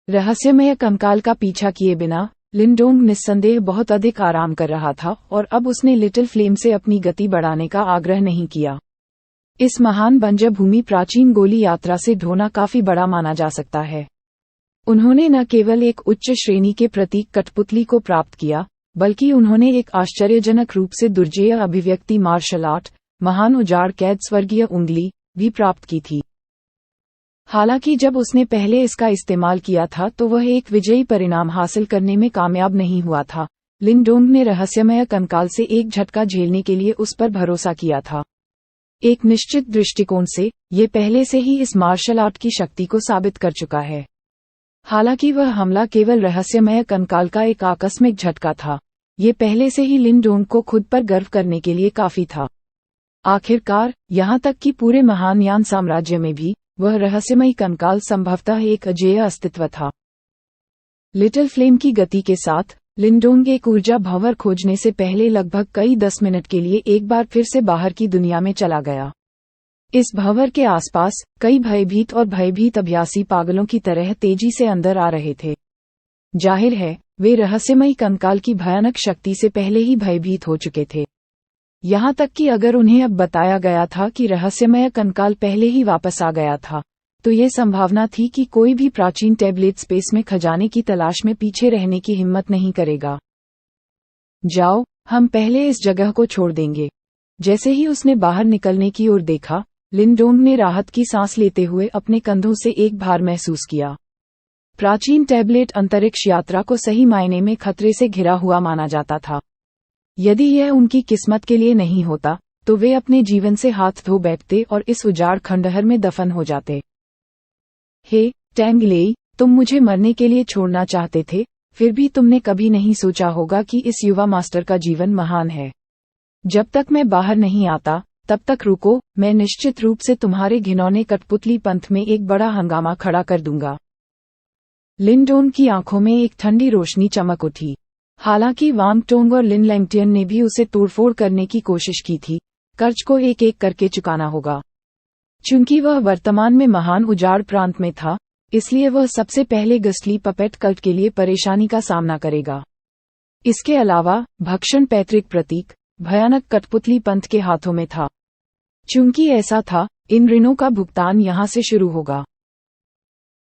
रहस्यमय कंकाल का पीछा किए बिना लिनडोंग निस्संदेह बहुत अधिक आराम कर रहा था और अब उसने लिटिल फ्लेम से अपनी गति बढ़ाने का आग्रह नहीं किया। इस महान बंजर भूमि प्राचीन गोली यात्रा से ढोना काफी बड़ा माना जा सकता है। उन्होंने न केवल एक उच्च श्रेणी के प्रतीक कठपुतली को प्राप्त किया, बल्कि उन्होंने एक आश्चर्यजनक रूप से दुर्जेय अभिव्यक्ति मार्शल आर्ट, महान उजाड़ कैद स्वर्गीय उंगली, भी प्राप्त की थी। हालांकि जब उसने पहले इसका इस्तेमाल किया था तो वह एक विजयी परिणाम हासिल करने में कामयाब नहीं हुआ था। लिनडोंग ने रहस्यमय कंकाल से एक झटका झेलने के लिए उस पर भरोसा किया था। एक निश्चित दृष्टिकोण से ये पहले से ही इस मार्शल आर्ट की शक्ति को साबित कर चुका है। हालांकि वह हमला केवल रहस्यमय कंकाल का एक आकस्मिक झटका था, ये पहले से ही लिनडोंग को खुद पर गर्व करने के लिए काफी था। आखिरकार, यहाँ तक कि पूरे महान यान साम्राज्य में भी वह रहस्यमयी कंकाल संभवतः एक अजेय अस्तित्व था। लिटिल फ्लेम की गति के साथ लिनडोंग एक ऊर्जा भंवर खोजने से पहले लगभग कई 10 मिनट के लिए एक बार फिर से बाहर की दुनिया में चला गया। इस भंवर के आसपास कई भयभीत अभ्यासी पागलों की तरह तेजी से अंदर आ रहे थे। जाहिर है, वे रहस्यमयी कंकाल की भयानक शक्ति से पहले ही भयभीत हो चुके थे। यहाँ तक कि अगर उन्हें अब बताया गया था कि रहस्यमय कंकाल पहले ही वापस आ गया था, तो ये संभावना थी कि कोई भी प्राचीन टैबलेट स्पेस में खजाने की तलाश में पीछे रहने की हिम्मत नहीं करेगा। जाओ, हम पहले इस जगह को छोड़ देंगे। जैसे ही उसने बाहर निकलने की ओर देखा, लिनडोंग ने राहत की सांस लेते हुए अपने कंधों से एक भार महसूस किया। प्राचीन टैबलेट अंतरिक्ष यात्रा को सही मायने में खतरे से घिरा हुआ माना जाता था। यदि यह उनकी किस्मत के लिए नहीं होता, तो वे अपने जीवन से हाथ धो बैठते और इस उजाड़ खंडहर में दफन हो जाते। हे टैंगलेई, तुम मुझे मरने के लिए छोड़ना चाहते थे, फिर भी तुमने कभी नहीं सोचा होगा कि इस युवा मास्टर का जीवन महान है। जब तक मैं बाहर नहीं आता, तब तक रुको, मैं निश्चित रूप से तुम्हारे घिनौने कठपुतली पंथ में एक बड़ा हंगामा खड़ा कर दूंगा। लिनडोंग की आंखों में एक ठंडी रोशनी चमक उठी। हालांकि वांग टोंग और लिन लैंगटियन ने भी उसे तोड़फोड़ करने की कोशिश की थी, कर्ज को एक एक करके चुकाना होगा। चूंकि वह वर्तमान में महान उजाड़ प्रांत में था, इसलिए वह सबसे पहले गस्टली पपेट कल्ट के लिए परेशानी का सामना करेगा। इसके अलावा भक्षण पैतृक प्रतीक भयानक कठपुतली पंथ के हाथों में था। चूंकि ऐसा था, इन ऋणों का भुगतान यहां से शुरू होगा।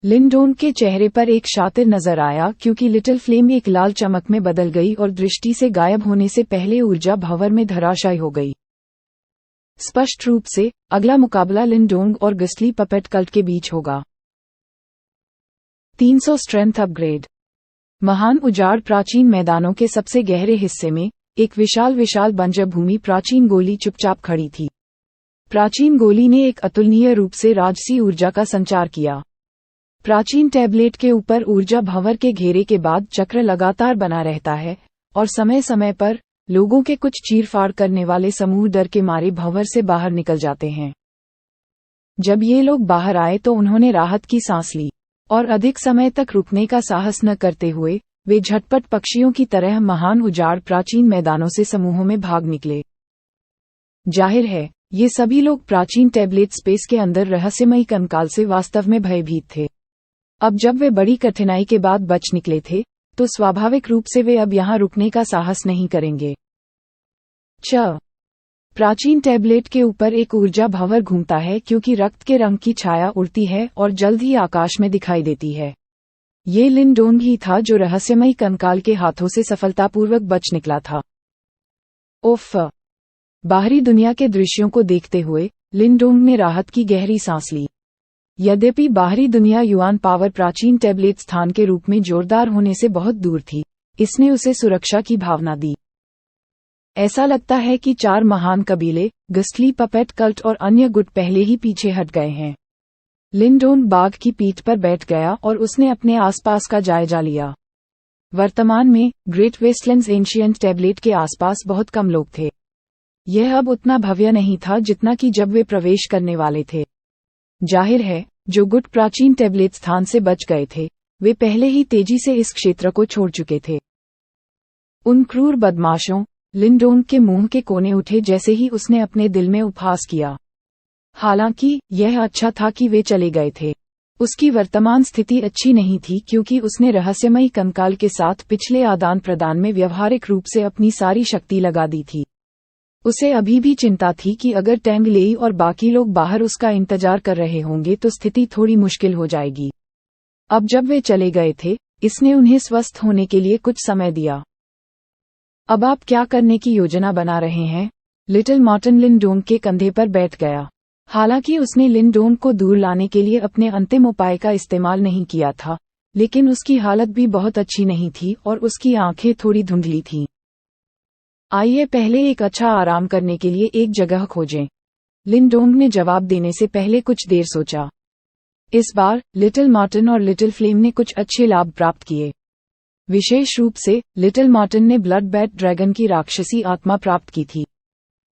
लिनडोंग के चेहरे पर एक शातिर नजर आया, क्योंकि लिटिल फ्लेम एक लाल चमक में बदल गई और दृष्टि से गायब होने से पहले ऊर्जा भंवर में धराशायी हो गई। स्पष्ट रूप से अगला मुकाबला लिनडोंग और गस्टली पपेट कल्ट के बीच होगा। 300 स्ट्रेंथ अपग्रेड। महान उजाड़ प्राचीन मैदानों के सबसे गहरे हिस्से में एक विशाल बंजर भूमि प्राचीन गोली चुपचाप खड़ी थी। प्राचीन गोली ने एक अतुलनीय रूप से राजसी ऊर्जा का संचार किया। प्राचीन टैबलेट के ऊपर ऊर्जा भंवर के घेरे के बाद चक्र लगातार बना रहता है, और समय समय पर लोगों के कुछ चीरफाड़ करने वाले समूह डर के मारे भंवर से बाहर निकल जाते हैं। जब ये लोग बाहर आए तो उन्होंने राहत की सांस ली, और अधिक समय तक रुकने का साहस न करते हुए वे झटपट पक्षियों की तरह महान उजाड़ प्राचीन मैदानों से समूहों में भाग निकले। जाहिर है, ये सभी लोग प्राचीन टैबलेट स्पेस के अंदर रहस्यमयी कंकाल से वास्तव में भयभीत थे। अब जब वे बड़ी कठिनाई के बाद बच निकले थे, तो स्वाभाविक रूप से वे अब यहाँ रुकने का साहस नहीं करेंगे। प्राचीन टैबलेट के ऊपर एक ऊर्जा भंवर घूमता है, क्योंकि रक्त के रंग की छाया उड़ती है और जल्द ही आकाश में दिखाई देती है। ये लिनडोंग ही था जो रहस्यमयी कंकाल के हाथों से सफलतापूर्वक बच निकला था। ओफ! बाहरी दुनिया के दृश्यों को देखते हुए लिनडोंग ने राहत की गहरी सांस ली। यद्यपि बाहरी दुनिया युआन पावर प्राचीन टैबलेट स्थान के रूप में जोरदार होने से बहुत दूर थी, इसने उसे सुरक्षा की भावना दी। ऐसा लगता है कि 4 महान कबीले, गस्टली पपेट कल्ट और अन्य गुट पहले ही पीछे हट गए हैं। लिंडोंग बाघ की पीठ पर बैठ गया और उसने अपने आसपास का जायजा लिया। वर्तमान में ग्रेट वेस्टलैंड्स एंशिएंट टैबलेट के आसपास बहुत कम लोग थे। यह अब उतना भव्य नहीं था जितना कि जब वे प्रवेश करने वाले थे। जाहिर है, जो गुट प्राचीन टैबलेट स्थान से बच गए थे, वे पहले ही तेजी से इस क्षेत्र को छोड़ चुके थे। उन क्रूर बदमाशों, लिंडोंग के मुंह के कोने उठे जैसे ही उसने अपने दिल में उपहास किया। हालांकि यह अच्छा था कि वे चले गए थे। उसकी वर्तमान स्थिति अच्छी नहीं थी क्योंकि उसने रहस्यमयी कंकाल के साथ पिछले आदान प्रदान में व्यवहारिक रूप से अपनी सारी शक्ति लगा दी थी। उसे अभी भी चिंता थी कि अगर टैंग लेई और बाकी लोग बाहर उसका इंतजार कर रहे होंगे तो स्थिति थोड़ी मुश्किल हो जाएगी। अब जब वे चले गए थे, इसने उन्हें स्वस्थ होने के लिए कुछ समय दिया। अब आप क्या करने की योजना बना रहे हैं? लिटिल मार्टिन लिंडोंग के कंधे पर बैठ गया। हालांकि उसने लिंडोंग को दूर लाने के लिए अपने अंतिम उपाय का इस्तेमाल नहीं किया था, लेकिन उसकी हालत भी बहुत अच्छी नहीं थी और उसकी आंखें थोड़ी धुंधली थीं। आइए पहले एक अच्छा आराम करने के लिए एक जगह खोजें। लिंडोंग ने जवाब देने से पहले कुछ देर सोचा। इस बार लिटिल मार्टिन और लिटिल फ्लेम ने कुछ अच्छे लाभ प्राप्त किए। विशेष रूप से लिटिल मार्टिन ने ब्लड बैट ड्रैगन की राक्षसी आत्मा प्राप्त की थी।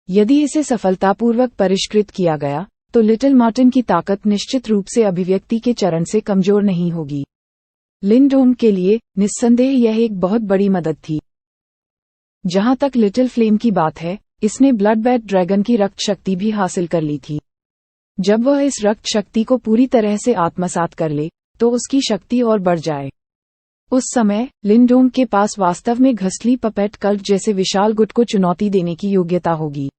यदि इसे सफलतापूर्वक परिष्कृत किया गया, तो लिटिल मार्टिन की ताकत निश्चित रूप से अभिव्यक्ति के चरण से कमजोर नहीं होगी। लिंडोंग के लिए निस्संदेह यह एक बहुत बड़ी मदद थी। जहां तक लिटिल फ्लेम की बात है, इसने ब्लड बैट ड्रैगन की रक्त शक्ति भी हासिल कर ली थी। जब वह इस रक्त शक्ति को पूरी तरह से आत्मसात कर ले, तो उसकी शक्ति और बढ़ जाए। उस समय लिंडोंग के पास वास्तव में घसली पपेट कल्ट जैसे विशाल गुट को चुनौती देने की योग्यता होगी।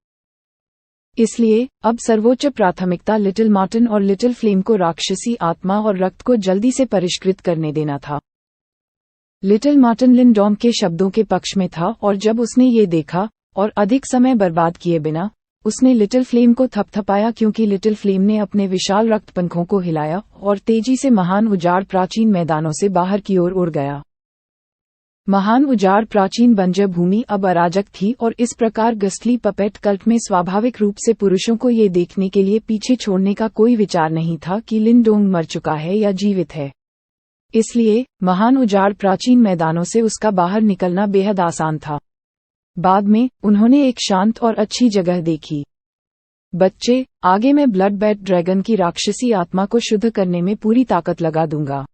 इसलिए अब सर्वोच्च प्राथमिकता लिटिल मार्टिन और लिटिल फ्लेम को राक्षसी आत्मा और रक्त को जल्दी से परिष्कृत करने देना था। लिटिल मार्टिन लिंडोंग के शब्दों के पक्ष में था और जब उसने ये देखा और अधिक समय बर्बाद किए बिना, उसने लिटिल फ्लेम को थपथपाया क्योंकि लिटिल फ्लेम ने अपने विशाल रक्त पंखों को हिलाया और तेजी से महान उजाड़ प्राचीन मैदानों से बाहर की ओर उड़ गया। महान उजाड़ प्राचीन बंजर भूमि अब अराजक थी और इस प्रकार घसली पपेट कल्ट में स्वाभाविक रूप से पुरुषों को ये देखने के लिए पीछे छोड़ने का कोई विचार नहीं था कि लिंडोंग मर चुका है या जीवित है। इसलिए महान उजाड़ प्राचीन मैदानों से उसका बाहर निकलना बेहद आसान था। बाद में उन्होंने एक शांत और अच्छी जगह देखी। बच्चे, आगे मैं ब्लड बैट ड्रैगन की राक्षसी आत्मा को शुद्ध करने में पूरी ताकत लगा दूंगा।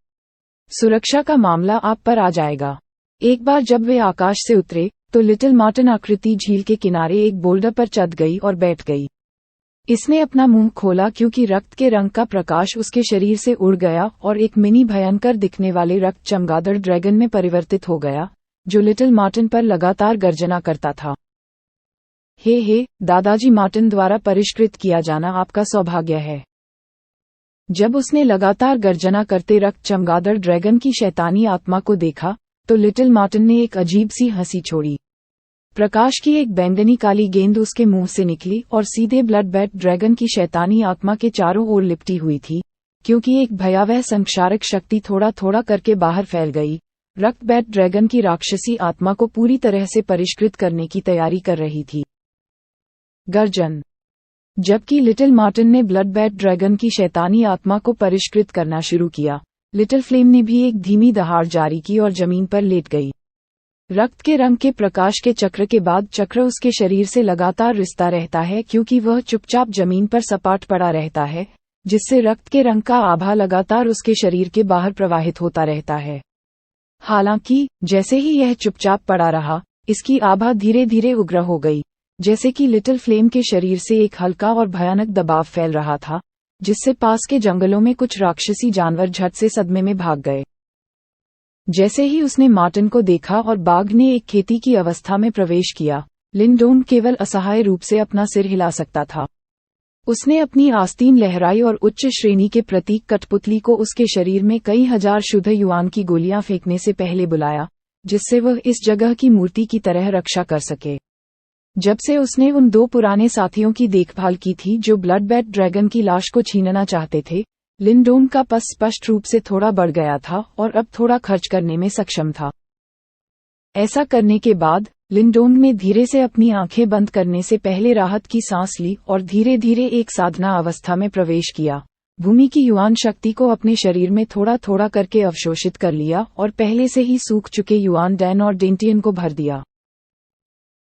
सुरक्षा का मामला आप पर आ जाएगा। एक बार जब वे आकाश से उतरे, तो लिटिल मार्टिन आकृति झील के किनारे एक बोल्डर पर चढ़ गई और बैठ गई। इसने अपना मुंह खोला क्योंकि रक्त के रंग का प्रकाश उसके शरीर से उड़ गया और एक मिनी भयंकर दिखने वाले रक्त चमगादड़ ड्रैगन में परिवर्तित हो गया, जो लिटिल मार्टिन पर लगातार गर्जना करता था। हे दादाजी मार्टिन द्वारा परिष्कृत किया जाना आपका सौभाग्य है। जब उसने लगातार गर्जना करते रक्त चमगादड़ ड्रैगन की शैतानी आत्मा को देखा, तो लिटिल मार्टिन ने एक अजीब सी हंसी छोड़ी। प्रकाश की एक बैंगनी काली गेंद उसके मुंह से निकली और सीधे ब्लड बैट ड्रैगन की शैतानी आत्मा के चारों ओर लिपटी हुई थी, क्योंकि एक भयावह संक्षारक शक्ति थोड़ा थोड़ा करके बाहर फैल गई, रक्त बैट ड्रैगन की राक्षसी आत्मा को पूरी तरह से परिष्कृत करने की तैयारी कर रही थी। गर्जन। जबकि लिटिल मार्टिन ने ब्लड बैट ड्रैगन की शैतानी आत्मा को परिष्कृत करना शुरू किया, लिटिल फ्लेम ने भी एक धीमी दहाड़ जारी की और जमीन पर लेट गई। रक्त के रंग के प्रकाश के चक्र के बाद चक्र उसके शरीर से लगातार रिसता रहता है क्योंकि वह चुपचाप जमीन पर सपाट पड़ा रहता है, जिससे रक्त के रंग का आभा लगातार उसके शरीर के बाहर प्रवाहित होता रहता है। हालांकि जैसे ही यह चुपचाप पड़ा रहा, इसकी आभा धीरे धीरे उग्र हो गई, जैसे कि लिटिल फ्लेम के शरीर से एक हल्का और भयानक दबाव फैल रहा था, जिससे पास के जंगलों में कुछ राक्षसी जानवर झट से सदमे में भाग गए। जैसे ही उसने मार्टिन को देखा और बाघ ने एक खेती की अवस्था में प्रवेश किया, लिंडोंग केवल असहाय रूप से अपना सिर हिला सकता था। उसने अपनी आस्तीन लहराई और उच्च श्रेणी के प्रतीक कठपुतली को उसके शरीर में कई हजार शुद्ध युआन की गोलियां फेंकने से पहले बुलाया, जिससे वह इस जगह की मूर्ति की तरह रक्षा कर सके। जब से उसने उन दो पुराने साथियों की देखभाल की थी जो ब्लड बैट ड्रैगन की लाश को छीनना चाहते थे, लिंडोंग का पस स्पष्ट रूप से थोड़ा बढ़ गया था और अब थोड़ा खर्च करने में सक्षम था। ऐसा करने के बाद लिंडोंग ने धीरे से अपनी आंखें बंद करने से पहले राहत की सांस ली और धीरे धीरे एक साधना अवस्था में प्रवेश किया, भूमि की युआन शक्ति को अपने शरीर में थोड़ा थोड़ा करके अवशोषित कर लिया और पहले से ही सूख चुके युआन डैन और डेंटियन को भर दिया।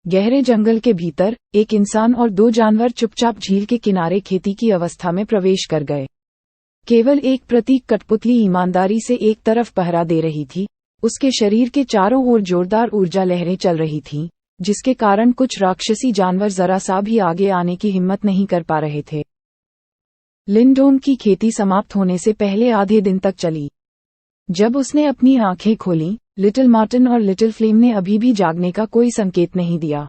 गहरे जंगल के भीतर एक इंसान और 2 जानवर चुपचाप झील के किनारे खेती की अवस्था में प्रवेश कर गए। केवल एक प्रतीक कठपुतली ईमानदारी से एक तरफ पहरा दे रही थी। उसके शरीर के चारों ओर जोरदार ऊर्जा लहरें चल रही थीं, जिसके कारण कुछ राक्षसी जानवर जरा सा भी आगे आने की हिम्मत नहीं कर पा रहे थे। लिंडोन की खेती समाप्त होने से पहले आधे दिन तक चली। जब उसने अपनी आंखें खोलीं, लिटिल मार्टिन और लिटिल फ्लेम ने अभी भी जागने का कोई संकेत नहीं दिया।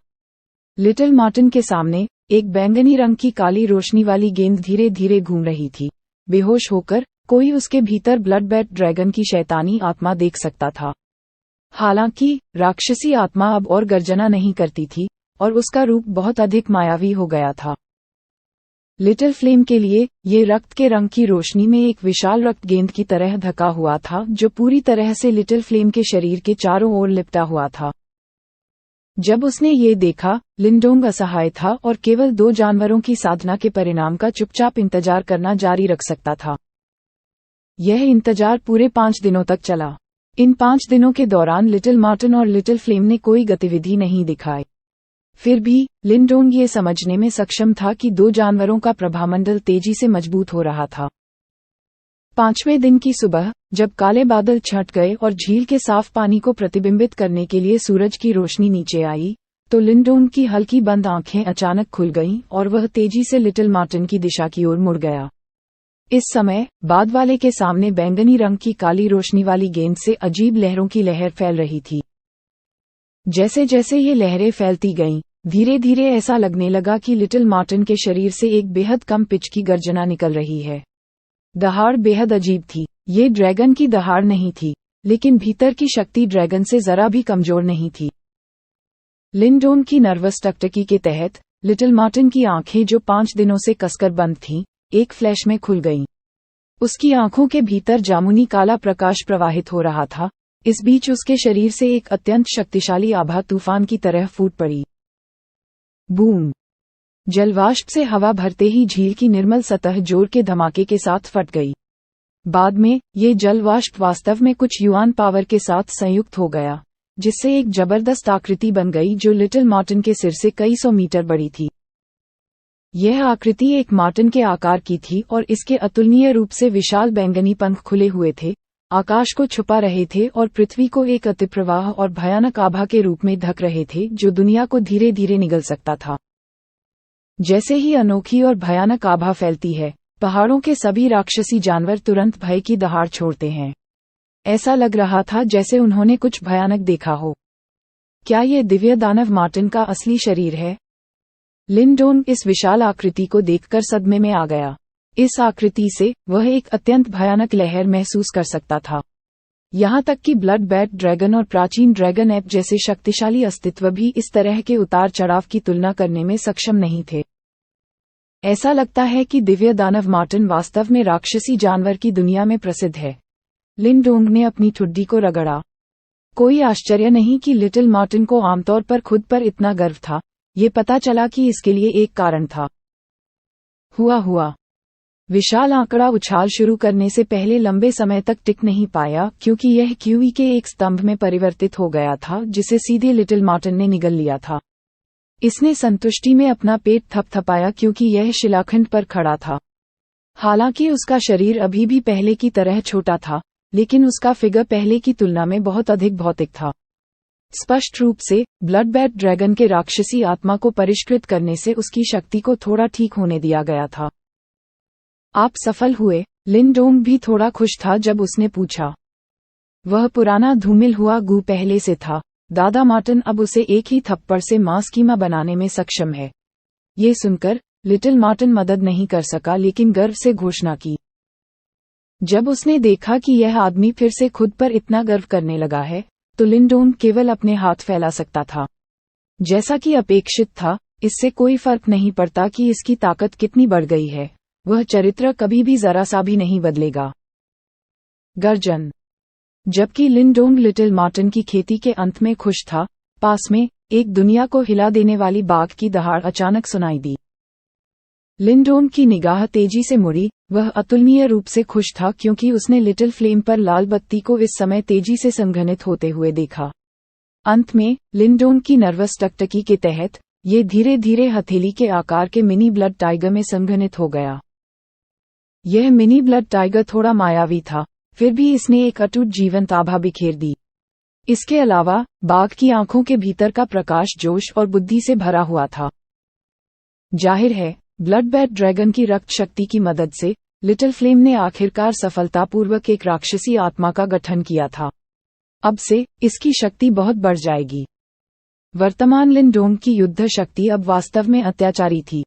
लिटिल मार्टिन के सामने एक बैंगनी रंग की काली रोशनी वाली गेंद धीरे धीरे घूम रही थी। बेहोश होकर कोई उसके भीतर ब्लड बैट ड्रैगन की शैतानी आत्मा देख सकता था। हालांकि राक्षसी आत्मा अब और गर्जना नहीं करती थी और उसका रूप बहुत अधिक मायावी हो गया था। लिटिल फ्लेम के लिए ये रक्त के रंग की रोशनी में एक विशाल रक्त गेंद की तरह ढका हुआ था, जो पूरी तरह से लिटिल फ्लेम के शरीर के चारों ओर लिपटा हुआ था। जब उसने ये देखा, लिंडोंग असहाय था और केवल 2 जानवरों की साधना के परिणाम का चुपचाप इंतजार करना जारी रख सकता था। यह इंतजार पूरे 5 दिनों तक चला। इन 5 दिनों के दौरान लिटिल मार्टिन और लिटिल फ्लेम ने कोई गतिविधि नहीं दिखाई। फिर भी लिंडोंग ये समझने में सक्षम था कि 2 जानवरों का प्रभामंडल तेजी से मजबूत हो रहा था। 5वें दिन की सुबह, जब काले बादल छट गए और झील के साफ पानी को प्रतिबिंबित करने के लिए सूरज की रोशनी नीचे आई, तो लिंडोंग की हल्की बंद आंखें अचानक खुल गईं और वह तेजी से लिटिल मार्टिन की दिशा की ओर मुड़ गया। इस समय बाद वाले के सामने बैंगनी रंग की काली रोशनी वाली गेंद से अजीब लहरों की लहर फैल रही थी। जैसे जैसे ये लहरें फैलती गईं, धीरे धीरे ऐसा लगने लगा कि लिटिल मार्टिन के शरीर से एक बेहद कम पिच की गर्जना निकल रही है। दहाड़ बेहद अजीब थी। ये ड्रैगन की दहाड़ नहीं थी, लेकिन भीतर की शक्ति ड्रैगन से जरा भी कमजोर नहीं थी। लिंडोंग की नर्वस टकटकी के तहत लिटिल मार्टिन की आंखें, जो 5 दिनों से कसकर बंद थीं, एक फ्लैश में खुल गईं। उसकी आंखों के भीतर जामुनी काला प्रकाश प्रवाहित हो रहा था। इस बीच उसके शरीर से एक अत्यंत शक्तिशाली आभा तूफान की तरह फूट पड़ी। बूम! जलवाष्प से हवा भरते ही झील की निर्मल सतह जोर के धमाके के साथ फट गई। बाद में ये जलवाष्प वास्तव में कुछ युआन पावर के साथ संयुक्त हो गया, जिससे एक जबरदस्त आकृति बन गई जो लिटिल मार्टिन के सिर से कई 100 मीटर बड़ी थी। यह आकृति एक मार्टिन के आकार की थी और इसके अतुलनीय रूप से विशाल बैंगनी पंख खुले हुए थे, आकाश को छुपा रहे थे और पृथ्वी को एक अतिप्रवाह और भयानक आभा के रूप में ढक रहे थे, जो दुनिया को धीरे धीरे निगल सकता था। जैसे ही अनोखी और भयानक आभा फैलती है, पहाड़ों के सभी राक्षसी जानवर तुरंत भय की दहाड़ छोड़ते हैं। ऐसा लग रहा था जैसे उन्होंने कुछ भयानक देखा हो। क्या ये दिव्य दानव मार्टिन का असली शरीर है? लिंडोंग इस विशाल आकृति को देखकर सदमे में आ गया। इस आकृति से वह एक अत्यंत भयानक लहर महसूस कर सकता था। यहाँ तक कि ब्लड बैट ड्रैगन और प्राचीन ड्रैगन एप जैसे शक्तिशाली अस्तित्व भी इस तरह के उतार चढ़ाव की तुलना करने में सक्षम नहीं थे। ऐसा लगता है कि दिव्य दानव मार्टिन वास्तव में राक्षसी जानवर की दुनिया में प्रसिद्ध है। लिंडोंग ने अपनी ठुड्डी को रगड़ा। कोई आश्चर्य नहीं कि लिटिल मार्टिन को आमतौर पर खुद पर इतना गर्व था। ये पता चला कि इसके लिए एक कारण था। हुआ विशाल आंकड़ा उछाल शुरू करने से पहले लंबे समय तक टिक नहीं पाया, क्योंकि यह क्यूई के एक स्तंभ में परिवर्तित हो गया था, जिसे सीधे लिटिल मार्टिन ने निगल लिया था। इसने संतुष्टि में अपना पेट थपथपाया, क्योंकि यह शिलाखंड पर खड़ा था। हालांकि उसका शरीर अभी भी पहले की तरह छोटा था, लेकिन उसका फिगर पहले की तुलना में बहुत अधिक भौतिक था। स्पष्ट रूप से ब्लड बैट ड्रैगन के राक्षसी आत्मा को परिष्कृत करने से उसकी शक्ति को थोड़ा ठीक होने दिया गया था। आप सफल हुए। लिंडोंग भी थोड़ा खुश था जब उसने पूछा। वह पुराना धूमिल हुआ गू पहले से था। दादा मार्टिन अब उसे एक ही थप्पड़ से मांस कीमा बनाने में सक्षम है। ये सुनकर लिटिल मार्टिन मदद नहीं कर सका, लेकिन गर्व से घोषणा की। जब उसने देखा कि यह आदमी फिर से खुद पर इतना गर्व करने लगा है, तो लिंडोंग केवल अपने हाथ फैला सकता था। जैसा कि अपेक्षित था, इससे कोई फर्क नहीं पड़ता कि इसकी ताकत कितनी बढ़ गई है, वह चरित्र कभी भी जरा सा भी नहीं बदलेगा। गर्जन। जबकि लिंडोंग लिटिल मार्टिन की खेती के अंत में खुश था, पास में एक दुनिया को हिला देने वाली बाघ की दहाड़ अचानक सुनाई दी। लिंडोन की निगाह तेजी से मुड़ी। वह अतुलनीय रूप से खुश था क्योंकि उसने लिटिल फ्लेम पर लाल बत्ती को इस समय तेजी से संघनित होते हुए देखा। अंत में लिंडोन की नर्वस टकटकी के तहत ये धीरे धीरे हथेली के आकार के मिनी ब्लड टाइगर में संघनित हो गया। यह मिनी ब्लड टाइगर थोड़ा मायावी था, फिर भी इसने एक अटूट जीवंत आभा बिखेर दी। इसके अलावा बाघ की आंखों के भीतर का प्रकाश जोश और बुद्धि से भरा हुआ था। जाहिर है, ब्लड बैड ड्रैगन की रक्त शक्ति की मदद से लिटिल फ्लेम ने आखिरकार सफलतापूर्वक एक राक्षसी आत्मा का गठन किया था। अब से इसकी शक्ति बहुत बढ़ जाएगी। वर्तमान लिंडोन की युद्ध शक्ति अब वास्तव में अत्याचारी थी।